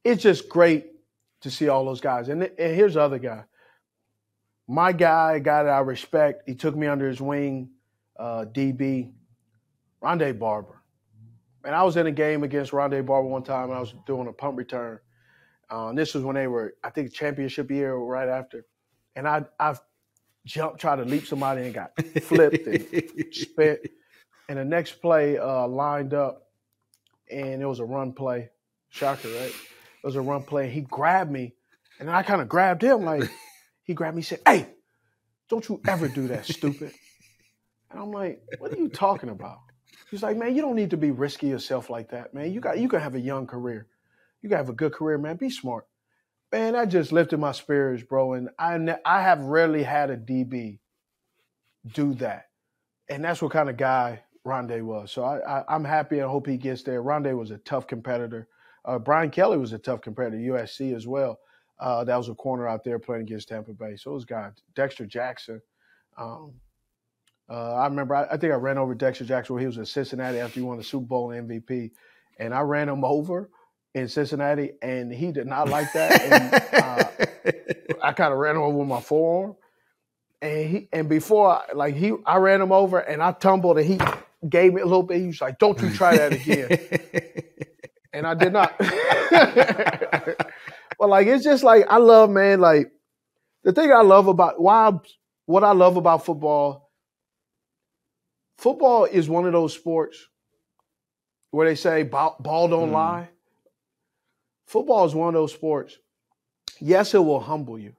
A: it's just great to see all those guys. And here's the other guy. My guy that I respect, he took me under his wing, DB, Ronde Barber. And I was in a game against Ronde Barber one time, and I was doing a punt return. And this was when they were, I think, championship year or right after. And I jumped, tried to leap somebody and got flipped and spit. And the next play lined up, and it was a run play. Shocker, right? It was a run play. He grabbed me, and I kind of grabbed him. Like, he grabbed me and said, "Hey, don't you ever do that, stupid." And I'm like, "What are you talking about?" He's like, "Man, you don't need to be risky yourself like that, man. You can have a young career. You can have a good career, man. Be smart." Man, that just lifted my spirits, bro. And I have rarely had a DB do that. And that's what kind of guy Ronde was. So I'm happy and hope he gets there. Ronde was a tough competitor. Brian Kelly was a tough competitor, USC as well. That was a corner out there playing against Tampa Bay. So those guys, Dexter Jackson. I remember, I think I ran over Dexter Jackson when he was in Cincinnati after he won the Super Bowl MVP. And I ran him over in Cincinnati, and he did not like that. And I kind of ran him over with my forearm. And before, I ran him over, and I tumbled, and he gave me a little bit. He was like, "Don't you try that again." And I did not. But it's just I love, man, the thing I love about what I love about football is one of those sports where they say ball don't lie. Football is one of those sports. Yes, it will humble you,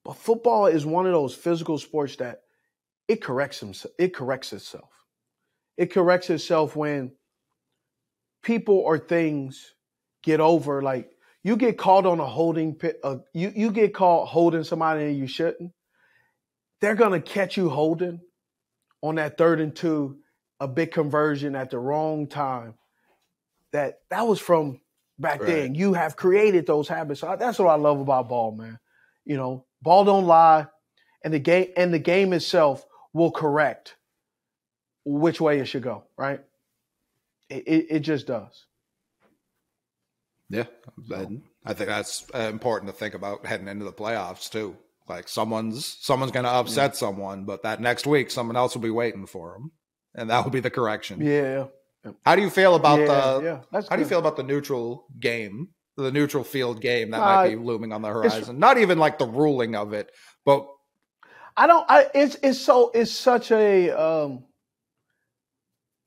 A: but football is one of those physical sports that it corrects itself. It corrects itself when people or things get over. Like, you get caught on a holding pit. You get caught holding somebody and you shouldn't. They're gonna catch you holding on that 3rd and 2, a big conversion at the wrong time. That was from back then. You have created those habits. So that's what I love about ball, man. Ball don't lie, and the game itself will correct which way it should go. Right? It just does.
B: Yeah, I think that's important to think about heading into the playoffs too. Like, someone's going to upset someone, but that next week someone else will be waiting for them, and that will be the correction.
A: Yeah.
B: How do you feel about
A: do
B: you feel about the neutral game, the neutral field game that might be looming on the horizon? Not even like the ruling of it, but it's such a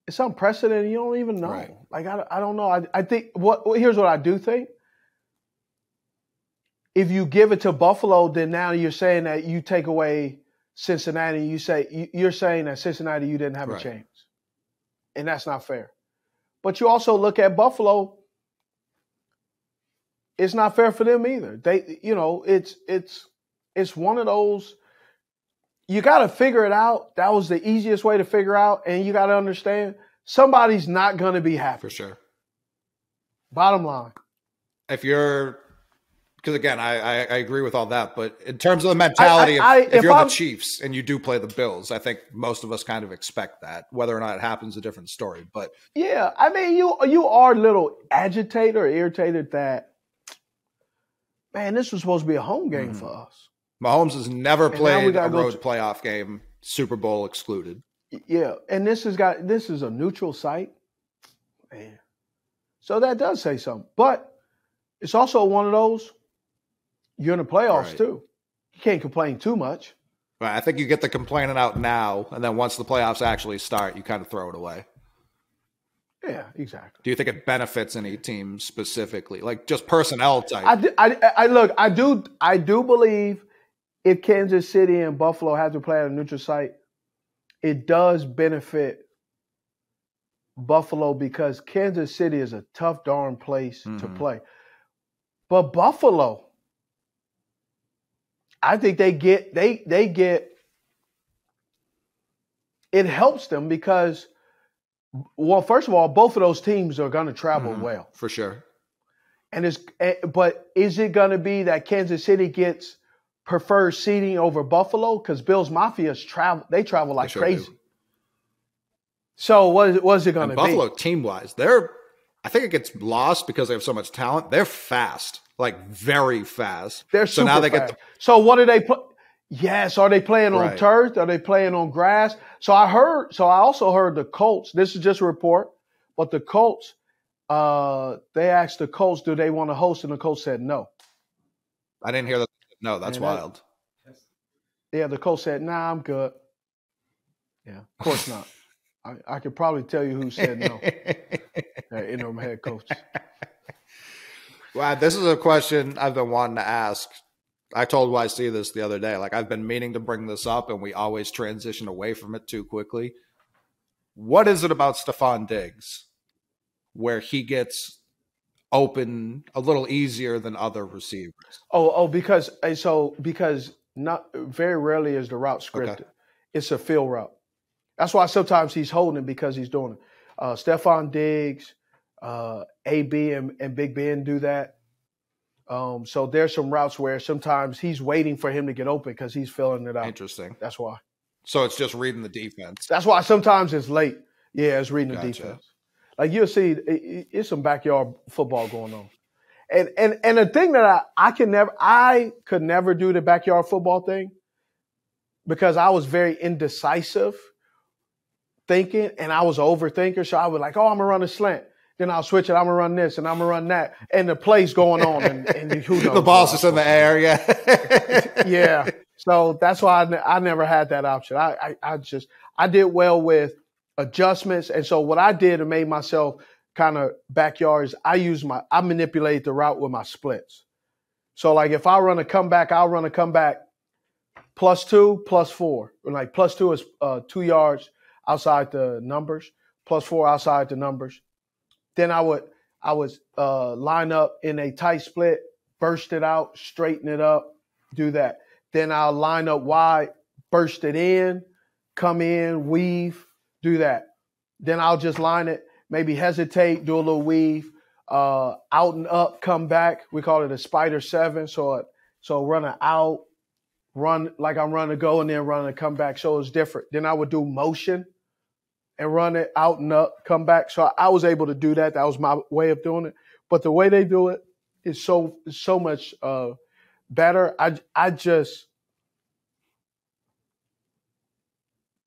A: it's unprecedented. You don't even know.
B: Right.
A: Like, I don't know. I think here's what I do think. If you give it to Buffalo, then now you're saying that you take away Cincinnati. You're saying that Cincinnati, you didn't have a chance. And that's not fair. But you also look at Buffalo. It's not fair for them either. It's one of those. You got to figure it out. That was the easiest way to figure out, and you got to understand somebody's not going to be happy.
B: For sure.
A: Bottom line.
B: Because again, I agree with all that, but in terms of the mentality, if you're the Chiefs and you do play the Bills, I think most of us kind of expect that. Whether or not it happens, a different story. But
A: yeah, I mean, you are a little agitated or irritated that, man, this was supposed to be a home game for us.
B: Mahomes has never played a road playoff game, Super Bowl excluded.
A: Yeah, and this is a neutral site, man. So that does say something, but it's also one of those. You're in the playoffs too. You can't complain too much.
B: Right. I think you get the complaining out now, and then once the playoffs actually start, you kind of throw it away.
A: Yeah, exactly.
B: Do you think it benefits any team specifically, like just personnel type?
A: I do believe if Kansas City and Buffalo have to play at a neutral site, it does benefit Buffalo because Kansas City is a tough darn place to play. But Buffalo, I think they get it helps them because, well, first of all, both of those teams are going to travel well.
B: For sure.
A: But is it going to be that Kansas City gets preferred seating over Buffalo? Because Bills Mafia travel like crazy.
B: Do.
A: So what is it going to be?
B: Buffalo, team-wise, I think it gets lost because they have so much talent. They're fast, like very fast.
A: They're super fast. So what do they play? Yes, are they playing on turf? Are they playing on grass? So I also heard the Colts. This is just a report, but the Colts, they asked the Colts, do they want to host, and the Colts said no.
B: I didn't hear that. No, that's wild.
A: Yeah, the Colts said, nah, I'm good. Yeah, of course not. I could probably tell you who said no. Interim head coach.
B: Wow, this is a question I've been wanting to ask. I told YC this the other day. Like, I've been meaning to bring this up, and we always transition away from it too quickly. What is it about Stephon Diggs where he gets open a little easier than other receivers?
A: Because not very rarely is the route scripted. Okay. It's a field route. That's why sometimes he's holding it because he's doing it. Stephon Diggs, AB and Big Ben do that. So there's some routes where sometimes he's waiting for him to get open because he's filling it out.
B: Interesting.
A: That's why.
B: So it's just reading the defense.
A: That's why sometimes it's late. Yeah, it's reading the defense. Like you'll see, it's some backyard football going on. And the thing that I could never do the backyard football thing because I was very indecisive thinking and I was an overthinker. So I was like, I'm going to run a slant. Then I'll switch it. I'm going to run this and I'm going to run that. And the play's going on. And who knows?
B: The ball's just in the air, yeah.
A: Yeah. So that's why I never had that option. I did well with adjustments. And so what I did and made myself kind of backyards, I manipulate the route with my splits. So like if I run a comeback, I'll run a comeback +2, +4. Like +2 is 2 yards outside the numbers, +4 outside the numbers. Then I would line up in a tight split, burst it out, straighten it up, do that. Then I'll line up wide, burst it in, come in, weave, do that. Then I'll just line it, maybe hesitate, do a little weave, out and up, come back. We call it a spider 7. So run it out, run like I'm running to go and then run and come back. So it's different. Then I would do motion and run it out and up, come back. So I was able to do that. That was my way of doing it. But the way they do it is so much better.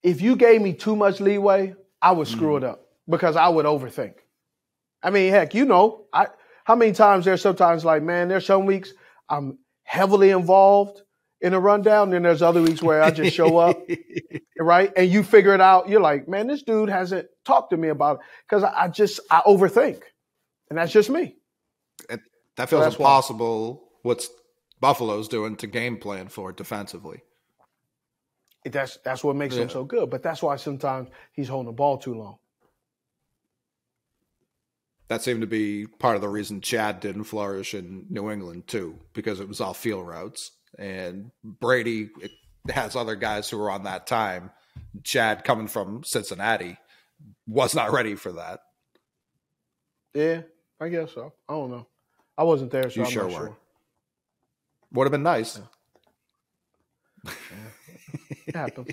A: If you gave me too much leeway, I would screw it up because I would overthink. I mean, heck, how many times there's sometimes like, man, there's some weeks I'm heavily involved in a rundown. Then there's other weeks where I just show up, right? And you figure it out. You're like, man, this dude hasn't talked to me about it because I overthink. And that's just me.
B: That feels impossible. What's Buffalo's doing to game plan for defensively?
A: That's what makes him so good. But that's why sometimes he's holding the ball too long.
B: That seemed to be part of the reason Chad didn't flourish in New England, too, because it was all field routes. And Brady has other guys who were on that time. Chad, coming from Cincinnati, was not ready for that.
A: Yeah, I guess so. I don't know. I wasn't there, so
B: I'm
A: not
B: were.
A: sure.
B: Would have been nice.
A: Yeah. It happens.